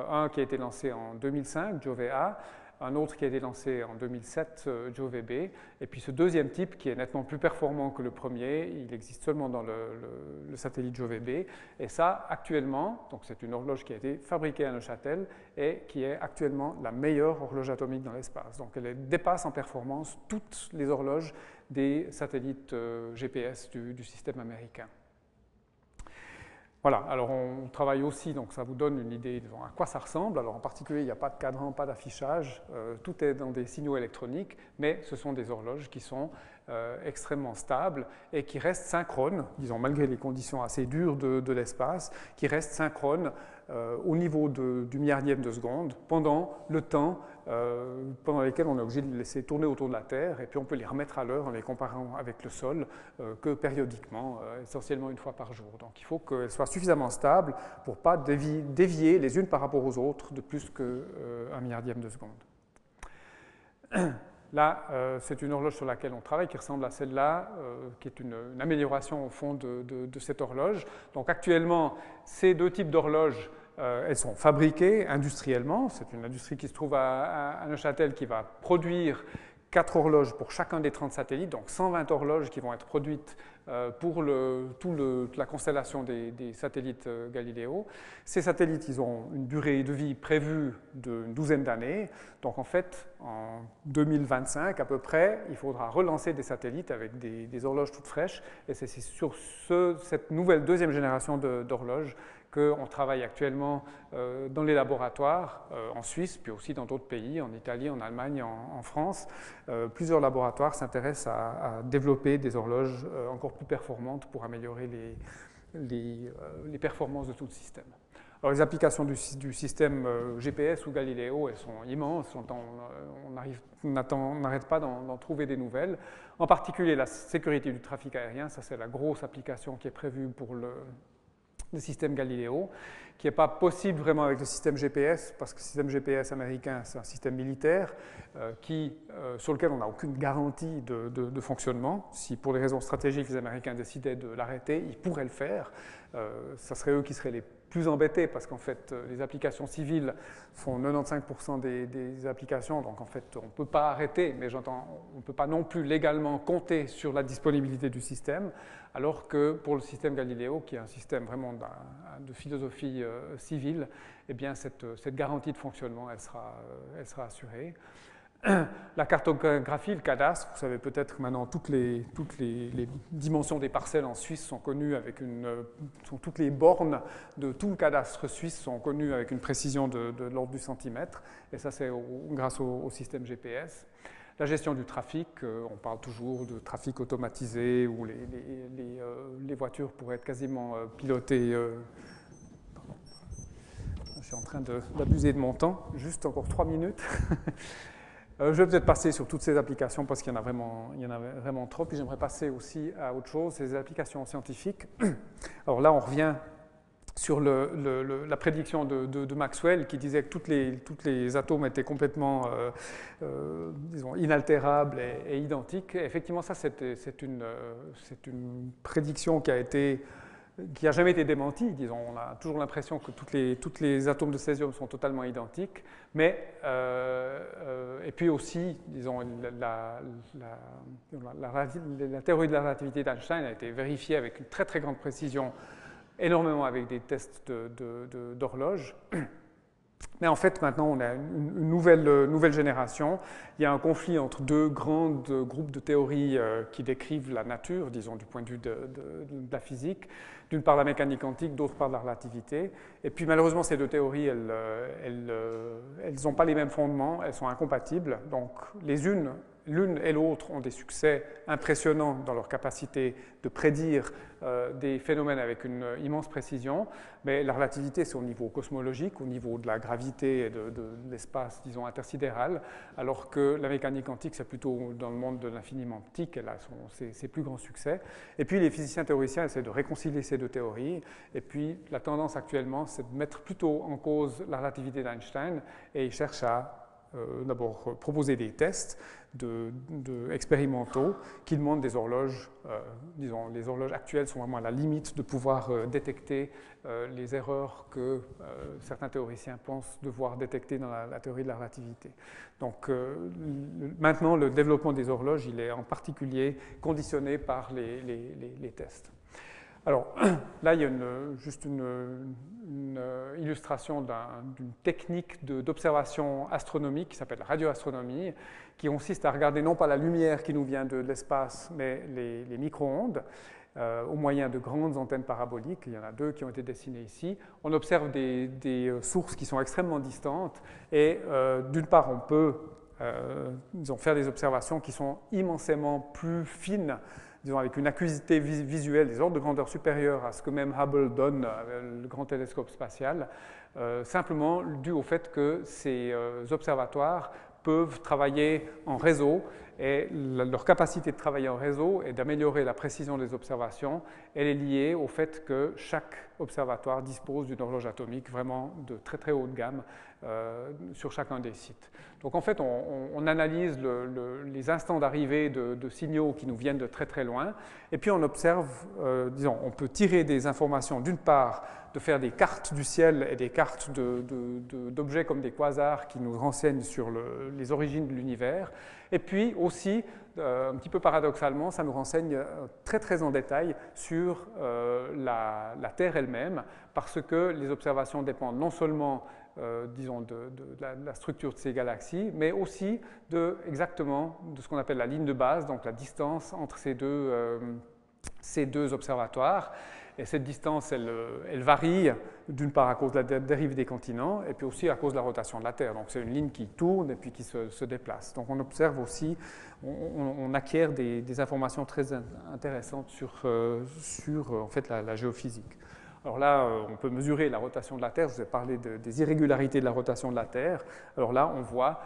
un qui a été lancé en 2005, JOVE-A, un autre qui a été lancé en 2007, JOVE-B, et puis ce deuxième type qui est nettement plus performant que le premier, il existe seulement dans le satellite JOVE-B, et ça actuellement, donc c'est une horloge qui a été fabriquée à Neuchâtel et qui est actuellement la meilleure horloge atomique dans l'espace. Donc elle dépasse en performance toutes les horloges des satellites GPS du système américain. Voilà, alors on travaille aussi, donc ça vous donne une idée de à quoi ça ressemble. Alors en particulier, il n'y a pas de cadran, pas d'affichage, tout est dans des signaux électroniques, mais ce sont des horloges qui sont extrêmement stables et qui restent synchrones, disons malgré les conditions assez dures de l'espace, qui restent synchrones au niveau du milliardième de seconde pendant le temps pendant lequel on est obligé de les laisser tourner autour de la Terre, et puis on peut les remettre à l'heure en les comparant avec le sol que périodiquement, essentiellement une fois par jour. Donc il faut qu'elles soient suffisamment stables pour ne pas dévier les unes par rapport aux autres de plus qu'un milliardième de seconde. Là, c'est une horloge sur laquelle on travaille qui ressemble à celle-là, qui est une amélioration au fond de cette horloge. Donc actuellement, ces 2 types d'horloges, elles sont fabriquées industriellement. C'est une industrie qui se trouve à Neuchâtel qui va produire 4 horloges pour chacun des 30 satellites, donc 120 horloges qui vont être produites pour toute la constellation des satellites Galileo. Ces satellites, ils ont une durée de vie prévue d'une 12aine d'années. Donc en fait, en 2025 à peu près, il faudra relancer des satellites avec des horloges toutes fraîches. Et c'est sur cette nouvelle 2e génération d'horloges qu'on travaille actuellement dans les laboratoires en Suisse, puis aussi dans d'autres pays, en Italie, en Allemagne, en France. Plusieurs laboratoires s'intéressent à développer des horloges encore plus performantes pour améliorer les performances de tout le système. Alors, les applications du système GPS ou Galileo, elles sont immenses, on n'arrête pas d'en trouver des nouvelles. En particulier, la sécurité du trafic aérien, ça c'est la grosse application qui est prévue pour le système Galileo, qui n'est pas possible vraiment avec le système GPS, parce que le système GPS américain, c'est un système militaire sur lequel on n'a aucune garantie de fonctionnement. Si pour des raisons stratégiques, les Américains décidaient de l'arrêter, ils pourraient le faire. Ça serait eux qui seraient les plus embêtés, parce qu'en fait, les applications civiles font 95% des applications, donc en fait, on ne peut pas arrêter, mais on ne peut pas non plus légalement compter sur la disponibilité du système, alors que pour le système Galileo, qui est un système vraiment de philosophie civile, eh bien cette garantie de fonctionnement, elle sera assurée. La cartographie, le cadastre, vous savez peut-être maintenant toutes les dimensions des parcelles en Suisse sont connues toutes les bornes de tout le cadastre suisse sont connues avec une précision de l'ordre du centimètre, et ça c'est grâce au système GPS. La gestion du trafic, on parle toujours de trafic automatisé où les voitures pourraient être quasiment pilotées. Je suis en train d'abuser de mon temps, juste encore 3 minutes. Je vais peut-être passer sur toutes ces applications parce qu'il y en a vraiment trop, puis j'aimerais passer aussi à autre chose, ces applications scientifiques. Alors là, on revient sur la prédiction de Maxwell qui disait que tous les atomes étaient complètement disons, inaltérables et identiques. Et effectivement, ça, c'est une prédiction qui n'a jamais été démentie. Disons, on a toujours l'impression que tous les atomes de césium sont totalement identiques. Mais, et puis aussi, disons, la théorie de la relativité d'Einstein a été vérifiée avec une très très grande précision, énormément avec des tests d'horloge. Mais en fait, maintenant, on a une nouvelle génération. Il y a un conflit entre deux grands groupes de théories qui décrivent la nature, disons, du point de vue de la physique. D'une part, la mécanique quantique, d'autre part, la relativité. Et puis, malheureusement, ces deux théories, elles n'ont pas les mêmes fondements, elles sont incompatibles. Donc, l'une et l'autre ont des succès impressionnants dans leur capacité de prédire des phénomènes avec une immense précision, mais la relativité, c'est au niveau cosmologique, au niveau de la gravité et de l'espace, disons, intersidéral, alors que la mécanique quantique, c'est plutôt dans le monde de l'infiniment petit qu'elle a ses plus grands succès. Et puis, les physiciens théoriciens essaient de réconcilier ces deux théories, et puis la tendance actuellement, c'est de mettre plutôt en cause la relativité d'Einstein, et ils cherchent à d'abord proposer des tests expérimentaux qui demandent des horloges. Disons, les horloges actuelles sont vraiment à la limite de pouvoir détecter les erreurs que certains théoriciens pensent devoir détecter dans la théorie de la relativité. Donc maintenant, le développement des horloges, il est en particulier conditionné par les tests. Alors là, il y a juste une illustration d'une technique d'observation astronomique qui s'appelle la radioastronomie, qui consiste à regarder non pas la lumière qui nous vient de l'espace, mais les micro-ondes, au moyen de grandes antennes paraboliques. Il y en a deux qui ont été dessinées ici. On observe des sources qui sont extrêmement distantes et d'une part, on peut disons, faire des observations qui sont immensément plus fines, disons, avec une acuité visuelle des ordres de grandeur supérieurs à ce que même Hubble donne, le grand télescope spatial, simplement dû au fait que ces observatoires peuvent travailler en réseau et leur capacité de travailler en réseau et d'améliorer la précision des observations, elle est liée au fait que chaque observatoire dispose d'une horloge atomique vraiment de très très haute gamme sur chacun des sites. Donc en fait, on analyse les instants d'arrivée de signaux qui nous viennent de très très loin, et puis on observe, disons, on peut tirer des informations d'une part de faire des cartes du ciel et des cartes d'objets comme des quasars qui nous renseignent sur les origines de l'univers, et puis aussi, un petit peu paradoxalement, ça nous renseigne très très en détail sur la Terre elle-même, parce que les observations dépendent non seulement disons, de la structure de ces galaxies, mais aussi exactement de ce qu'on appelle la ligne de base, donc la distance entre ces deux observatoires. Et cette distance, elle varie d'une part à cause de la dérive des continents et puis aussi à cause de la rotation de la Terre. Donc c'est une ligne qui tourne et puis qui se déplace. Donc on observe aussi, on acquiert des informations très intéressantes sur en fait, la géophysique. Alors là, on peut mesurer la rotation de la Terre. Je vous ai parlé des irrégularités de la rotation de la Terre. Alors là, on voit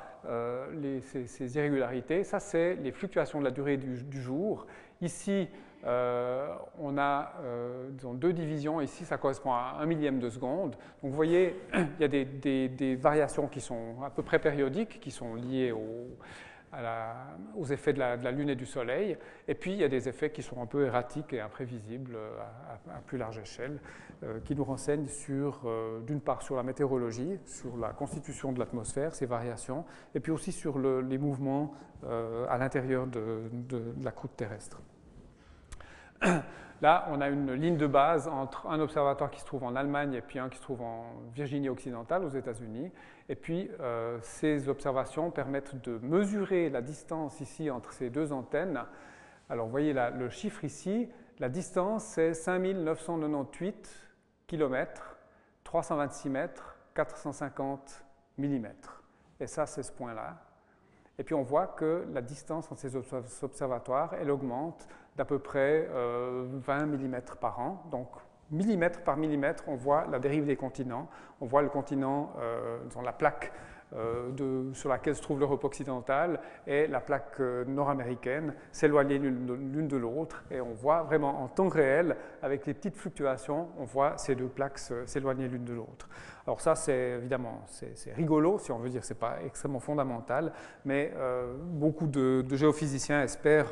ces irrégularités. Ça, c'est les fluctuations de la durée du jour. Ici, on a disons, deux divisions. Ici, ça correspond à 1 millième de seconde. Donc vous voyez, il y a des variations qui sont à peu près périodiques, qui sont liées aux effets de la Lune et du Soleil. Et puis, il y a des effets qui sont un peu erratiques et imprévisibles à plus large échelle, qui nous renseignent d'une part sur la météorologie, sur la constitution de l'atmosphère, ces variations, et puis aussi sur les mouvements à l'intérieur de la croûte terrestre. Là, on a une ligne de base entre un observatoire qui se trouve en Allemagne et puis un qui se trouve en Virginie occidentale, aux États-Unis. Et puis, ces observations permettent de mesurer la distance ici entre ces deux antennes. Alors, vous voyez le chiffre ici, la distance, c'est 5998 km, 326 mètres, 450 mm. Et ça, c'est ce point-là. Et puis, on voit que la distance entre ces observatoires, elle augmente d'à peu près 20 mm par an. Donc, millimètre par millimètre, on voit la dérive des continents. On voit le continent, disons, la plaque sur laquelle se trouve l'Europe occidentale et la plaque nord-américaine s'éloigner l'une de l'autre. Et on voit vraiment en temps réel, avec les petites fluctuations, on voit ces deux plaques s'éloigner l'une de l'autre. Alors ça, c'est évidemment, c'est rigolo, si on veut dire, c'est pas extrêmement fondamental, mais beaucoup de géophysiciens espèrent,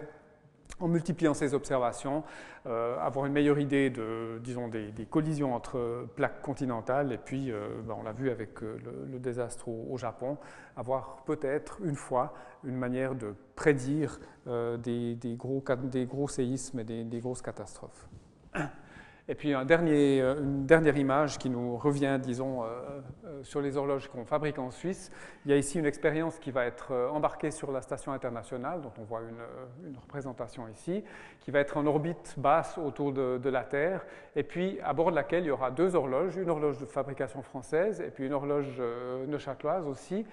en multipliant ces observations, avoir une meilleure idée disons, des collisions entre plaques continentales et puis, on l'a vu avec le désastre au Japon, avoir peut-être une fois une manière de prédire des gros séismes et des grosses catastrophes. Et puis une dernière image qui nous revient, disons, sur les horloges qu'on fabrique en Suisse. Il y a ici une expérience qui va être embarquée sur la station internationale, dont on voit une représentation ici, qui va être en orbite basse autour de la Terre, et puis à bord de laquelle il y aura deux horloges, une horloge de fabrication française et puis une horloge neuchâteloise aussi,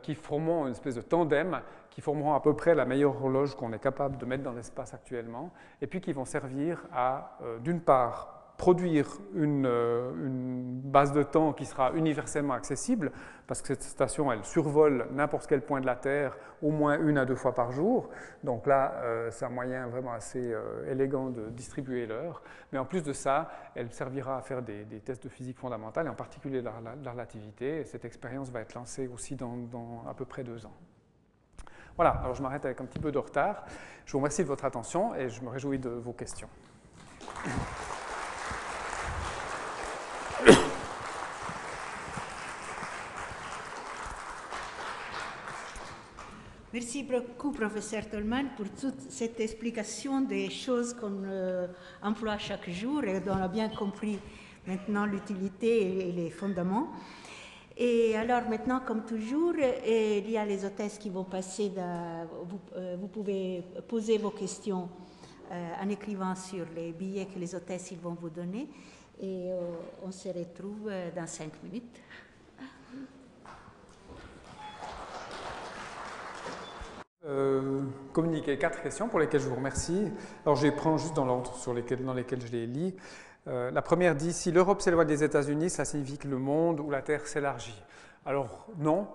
qui formeront une espèce de tandem, qui formeront à peu près la meilleure horloge qu'on est capable de mettre dans l'espace actuellement, et puis qui vont servir à, d'une part, produire une base de temps qui sera universellement accessible, parce que cette station, elle survole n'importe quel point de la Terre au moins 1 à 2 fois par jour. Donc là, c'est un moyen vraiment assez élégant de distribuer l'heure. Mais en plus de ça, elle servira à faire des tests de physique fondamentale, et en particulier la relativité. Et cette expérience va être lancée aussi dans à peu près 2 ans. Voilà, alors je m'arrête avec un petit peu de retard. Je vous remercie de votre attention et je me réjouis de vos questions. Merci beaucoup, professeur Tolman, pour toute cette explication des choses qu'on emploie chaque jour et dont on a bien compris maintenant l'utilité et les fondements. Et alors maintenant, comme toujours, il y a les hôtesses qui vont passer. Vous pouvez poser vos questions en écrivant sur les billets que les hôtesses ils vont vous donner. Et on se retrouve dans 5 minutes. Communiquer 4 questions pour lesquelles je vous remercie. Alors je les prends juste dans l'ordre dans lesquels je les lis. La première dit, si l'Europe s'éloigne des États-Unis, ça signifie que le monde ou la Terre s'élargit. Alors non,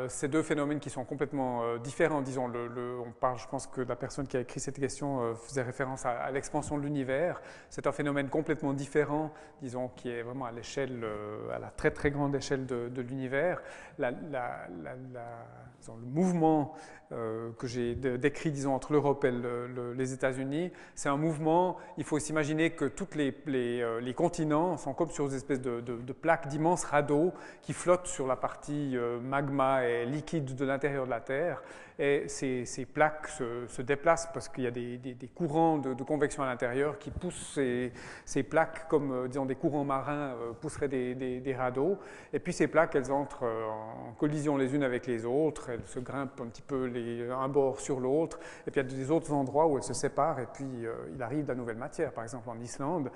c'est deux phénomènes qui sont complètement différents. Disons, on parle, je pense que la personne qui a écrit cette question faisait référence à l'expansion de l'univers. C'est un phénomène complètement différent, disons, qui est vraiment à l'échelle, à la très très grande échelle de l'univers. Le mouvement que j'ai décrit, disons, entre l'Europe et les États-Unis, c'est un mouvement, il faut s'imaginer que tous les continents sont comme sur des espèces de plaques d'immenses radeaux qui flottent sur la partie magma et liquide de l'intérieur de la Terre. Et ces plaques se déplacent parce qu'il y a des courants de convection à l'intérieur qui poussent ces plaques comme, disons, des courants marins pousseraient des radeaux. Et puis ces plaques, elles entrent en collision les unes avec les autres, elles se grimpent un petit peu un bord sur l'autre, et puis il y a des autres endroits où elles se séparent, et puis il arrive de la nouvelle matière. Par exemple, en Islande,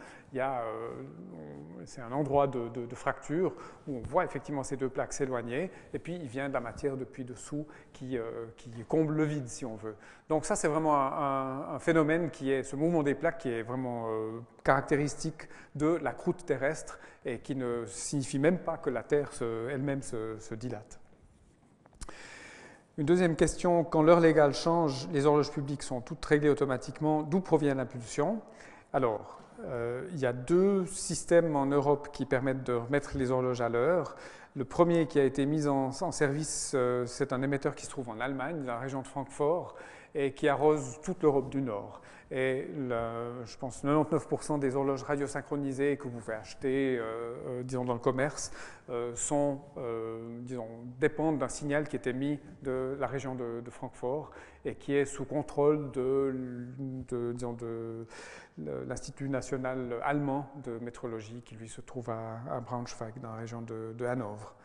c'est un endroit de fracture où on voit effectivement ces deux plaques s'éloigner, et puis il vient de la matière depuis dessous qui comble le vide, si on veut. Donc ça, c'est vraiment un phénomène ce mouvement des plaques qui est vraiment caractéristique de la croûte terrestre et qui ne signifie même pas que la Terre elle-même se dilate. Une deuxième question, quand l'heure légale change, les horloges publiques sont toutes réglées automatiquement. D'où provient l'impulsion? Alors, il y a 2 systèmes en Europe qui permettent de remettre les horloges à l'heure. Le premier qui a été mis en service, c'est un émetteur qui se trouve en Allemagne, dans la région de Francfort, et qui arrose toute l'Europe du Nord. Et je pense 99% des horloges radiosynchronisées que vous pouvez acheter, disons, dans le commerce, dépendent d'un signal qui est émis de la région de Francfort et qui est sous contrôle de l'Institut national allemand de métrologie qui lui se trouve à Braunschweig, dans la région de Hanovre.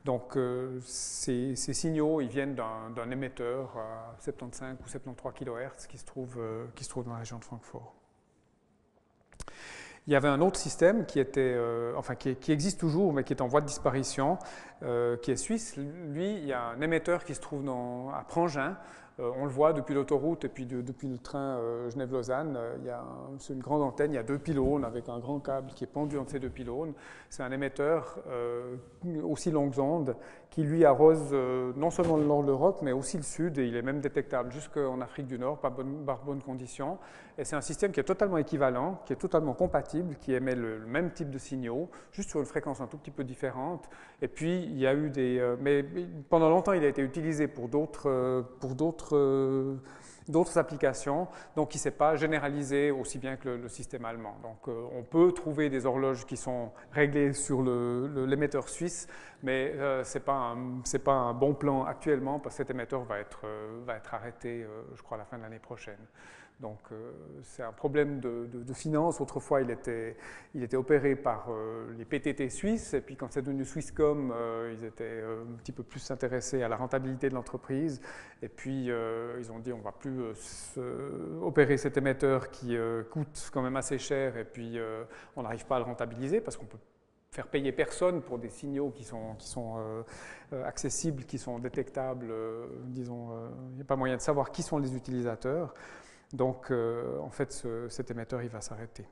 Donc ces signaux, ils viennent d'un émetteur à 75 ou 73 kHz qui se trouve dans la région de Francfort. Il y avait un autre système qui existe toujours, mais qui est en voie de disparition, qui est suisse. Lui, il y a un émetteur qui se trouve à Prangin, On le voit depuis l'autoroute et puis depuis le train Genève-Lausanne. C'est une grande antenne, il y a 2 pylônes avec un grand câble qui est pendu entre ces 2 pylônes. C'est un émetteur aussi longues ondes qui lui arrose non seulement le nord de l'Europe mais aussi le sud, et il est même détectable jusqu'en Afrique du Nord par bonnes conditions. Et c'est un système qui est totalement équivalent, qui est totalement compatible, qui émet le même type de signaux, juste sur une fréquence un tout petit peu différente. Et puis il y a eu mais pendant longtemps il a été utilisé pour d'autres applications, donc il ne s'est pas généralisé aussi bien que le système allemand. Donc on peut trouver des horloges qui sont réglées sur l'émetteur suisse, mais ce n'est pas un bon plan actuellement, parce que cet émetteur va être arrêté, je crois, à la fin de l'année prochaine. Donc c'est un problème de finance. Autrefois, il était opéré par les PTT suisses, et puis quand c'est devenu Swisscom, ils étaient un petit peu plus intéressés à la rentabilité de l'entreprise, et puis ils ont dit on ne va plus opérer cet émetteur qui coûte quand même assez cher, et puis on n'arrive pas à le rentabiliser parce qu'on peut faire payer personne pour des signaux qui sont accessibles, qui sont détectables, disons, il n'y a pas moyen de savoir qui sont les utilisateurs. Donc, en fait, cet émetteur, il va s'arrêter.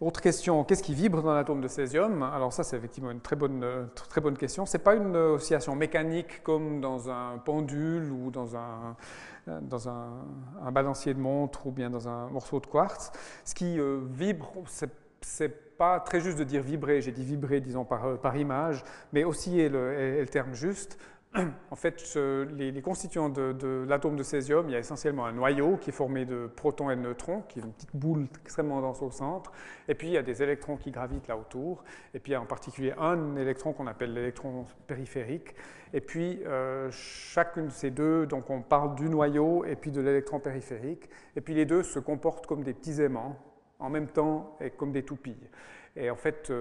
Autre question, qu'est-ce qui vibre dans l'atome de césium? Alors ça, c'est effectivement une très bonne question. Ce n'est pas une oscillation mécanique comme dans un pendule ou dans un balancier de montre ou bien dans un morceau de quartz. Ce qui vibre, c'est pas très juste de dire vibrer, j'ai dit vibrer, disons, par image, mais osciller est le terme juste. En fait, les constituants de l'atome de césium, il y a essentiellement un noyau qui est formé de protons et de neutrons, qui est une petite boule extrêmement dense au centre, et puis il y a des électrons qui gravitent là autour, et puis il y a en particulier un électron qu'on appelle l'électron périphérique, et puis chacune de ces deux, donc on parle du noyau et puis de l'électron périphérique, et puis les deux se comportent comme des petits aimants, en même temps et comme des toupilles. Et en fait,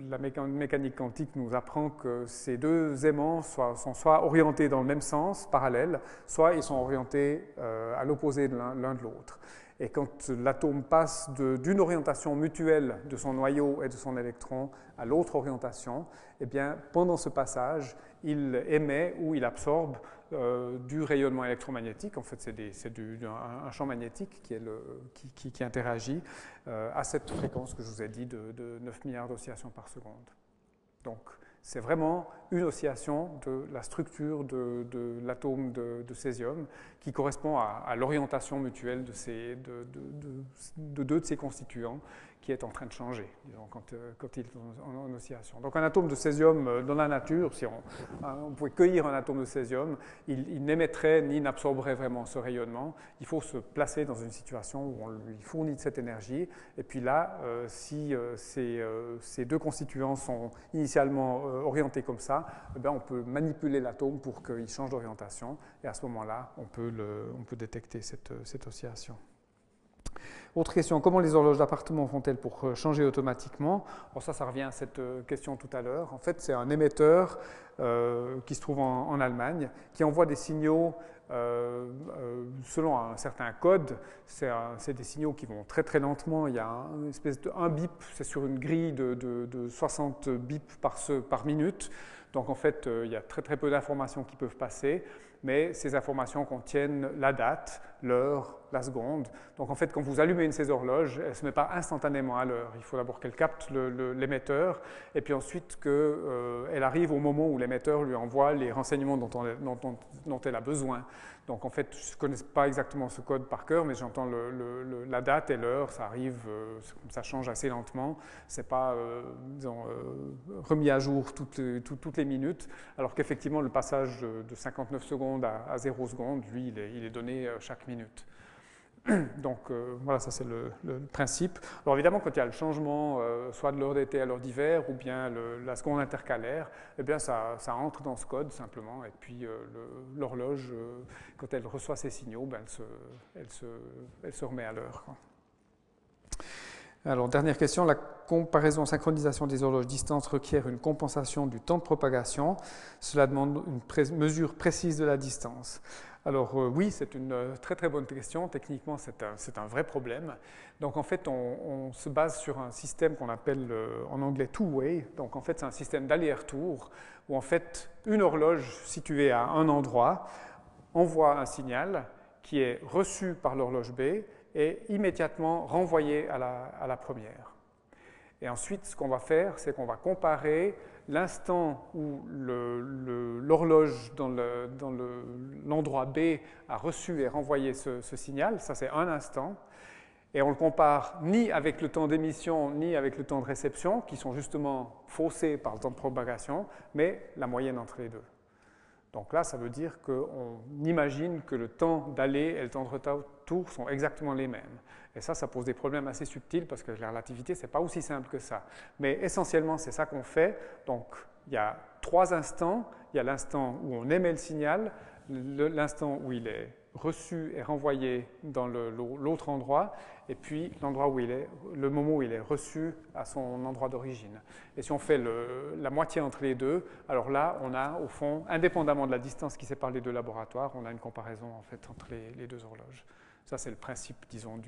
la mécanique quantique nous apprend que ces deux aimants sont soit orientés dans le même sens, parallèles, soit ils sont orientés à l'opposé de l'un de l'autre. Et quand l'atome passe d'une orientation mutuelle de son noyau et de son électron à l'autre orientation, eh bien, pendant ce passage, il émet ou il absorbe du rayonnement électromagnétique. En fait, c'est un champ magnétique qui interagit à cette fréquence que je vous ai dit de 9 milliards d'oscillations par seconde. Donc, c'est vraiment une oscillation de la structure de l'atome de césium qui correspond à l'orientation mutuelle de deux de ces constituants qui est en train de changer, disons, quand il est en oscillation. Donc un atome de césium dans la nature, si on pouvait cueillir un atome de césium, il n'émettrait ni n'absorberait vraiment ce rayonnement. Il faut se placer dans une situation où on lui fournit de cette énergie, et puis là, si ces deux constituants sont initialement orientés comme ça, eh bien, on peut manipuler l'atome pour qu'il change d'orientation, et à ce moment-là, on peut détecter cette oscillation. Autre question, comment les horloges d'appartement font-elles pour changer automatiquement? Alors ça revient à cette question tout à l'heure. En fait, c'est un émetteur qui se trouve en Allemagne, qui envoie des signaux selon un certain code. C'est des signaux qui vont très très lentement. Il y a une espèce de 1 bip, c'est sur une grille de 60 bips par minute. Donc en fait, il y a très très peu d'informations qui peuvent passer, mais ces informations contiennent la date, l'heure, la seconde. Donc en fait, quand vous allumez une de ces horloges, elle ne se met pas instantanément à l'heure. Il faut d'abord qu'elle capte l'émetteur, et puis ensuite qu'elle arrive au moment où l'émetteur lui envoie les renseignements dont elle a besoin. Donc en fait, je ne connais pas exactement ce code par cœur, mais j'entends la date et l'heure, ça arrive, ça change assez lentement. Ce n'est pas remis à jour toutes les minutes, alors qu'effectivement, le passage de 59 secondes à 0 secondes, lui, il est donné chaque minute. Donc voilà, ça c'est le principe. Alors évidemment, quand il y a le changement, soit de l'heure d'été à l'heure d'hiver, ou bien la seconde intercalaire, eh bien ça entre dans ce code simplement, et puis l'horloge, quand elle reçoit ces signaux, ben, elle se remet à l'heure. Alors, dernière question, la comparaison synchronisation des horloges distantes requiert une compensation du temps de propagation. Cela demande une mesure précise de la distance. Alors oui, c'est une très très bonne question. Techniquement, c'est un vrai problème. Donc en fait, on se base sur un système qu'on appelle en anglais two-way. Donc en fait, c'est un système d'aller-retour où en fait, une horloge située à un endroit envoie un signal qui est reçu par l'horloge B et immédiatement renvoyé à la première. Et ensuite, ce qu'on va faire, c'est qu'on va comparer l'instant où l'horloge dans l'endroit B a reçu et renvoyé ce signal, ça c'est un instant, et on le compare ni avec le temps d'émission ni avec le temps de réception, qui sont justement faussés par le temps de propagation, mais la moyenne entre les deux. Donc là, ça veut dire qu'on imagine que le temps d'aller et le temps de retour sont exactement les mêmes. Et ça pose des problèmes assez subtils parce que la relativité, ce n'est pas aussi simple que ça. Mais essentiellement, c'est ça qu'on fait. Donc, il y a 3 instants. Il y a l'instant où on émet le signal, l'instant où il est reçu et renvoyé dans l'autre endroit, et puis l'endroit où il est, le moment où il est reçu à son endroit d'origine. Et si on fait la moitié entre les deux, alors là, on a au fond, indépendamment de la distance qui sépare les deux laboratoires, on a une comparaison en fait entre les deux horloges. Ça, c'est le principe, disons,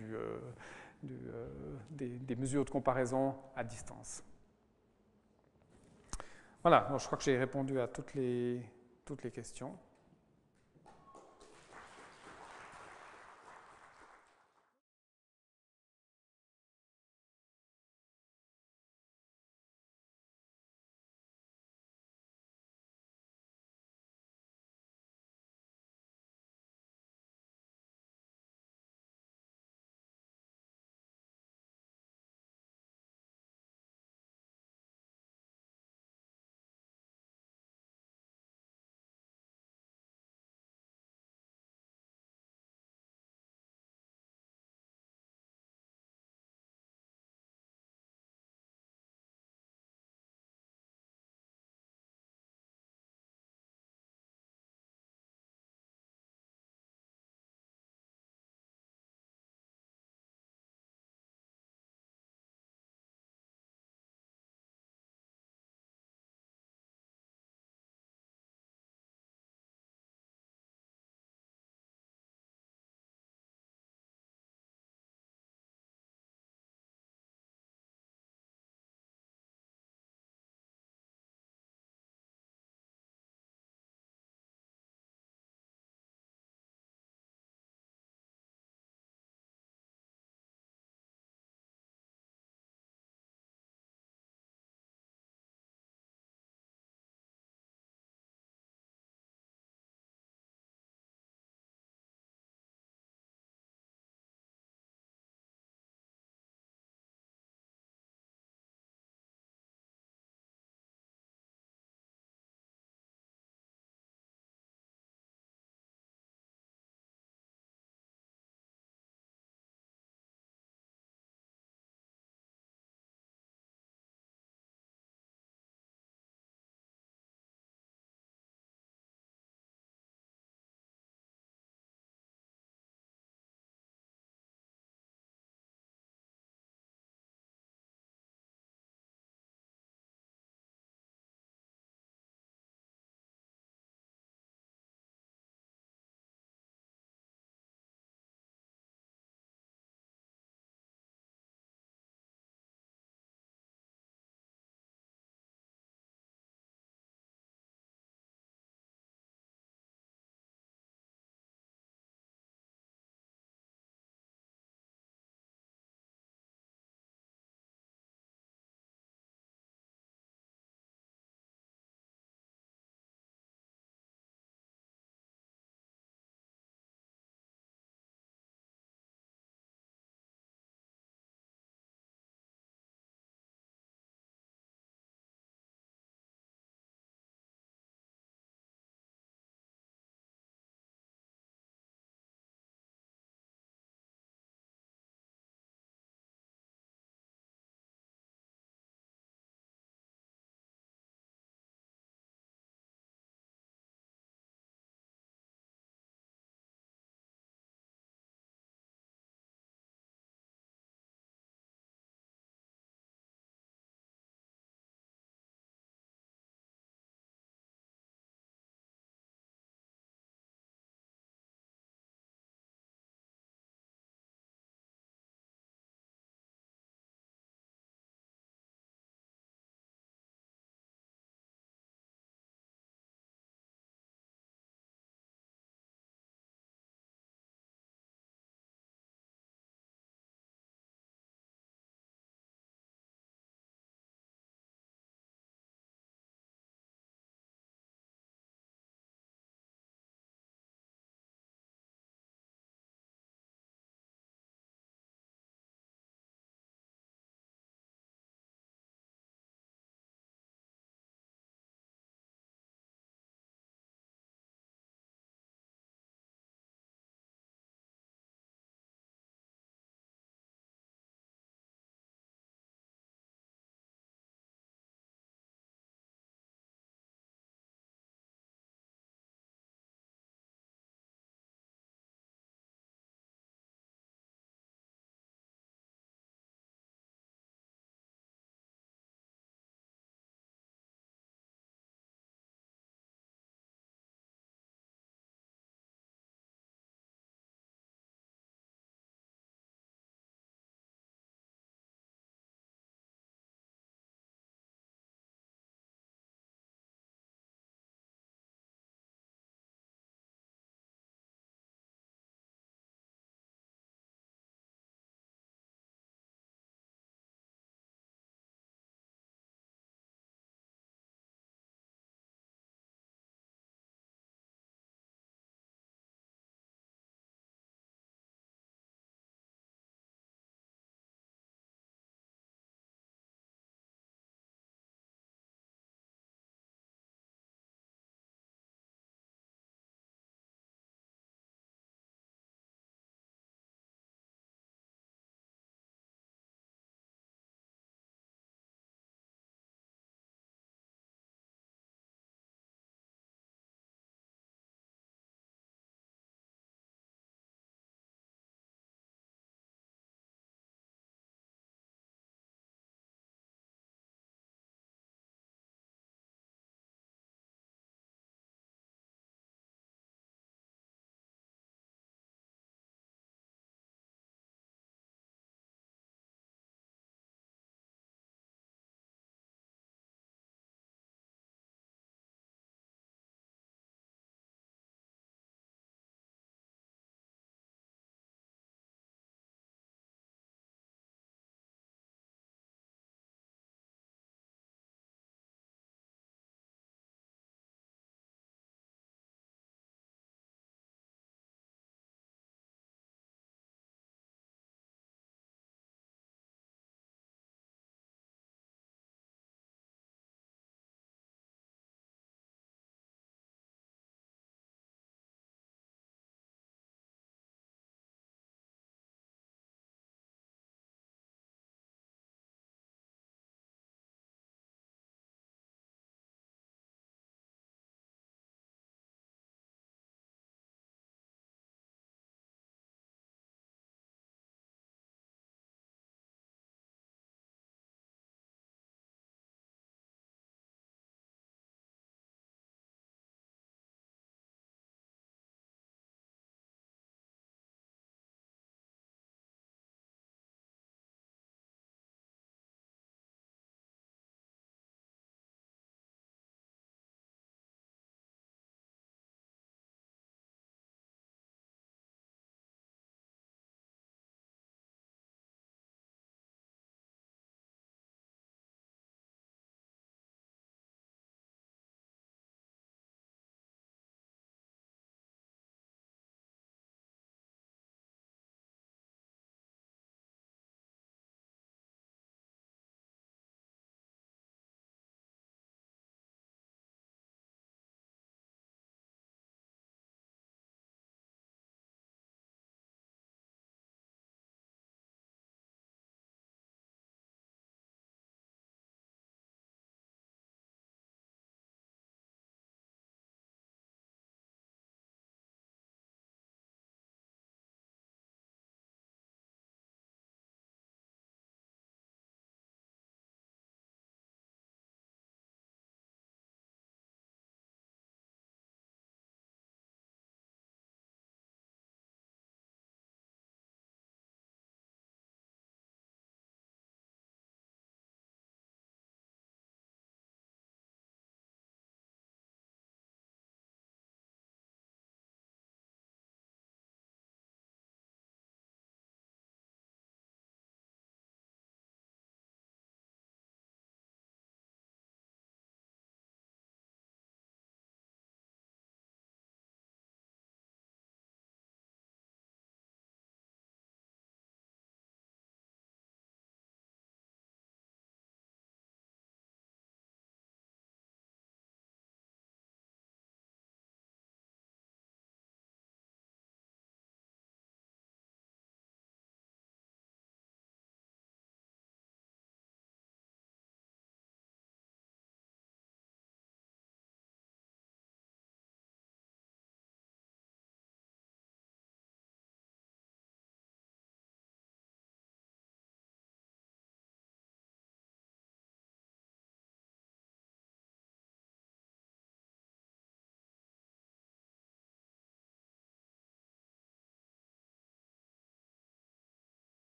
des mesures de comparaison à distance. Voilà, donc je crois que j'ai répondu à toutes les questions.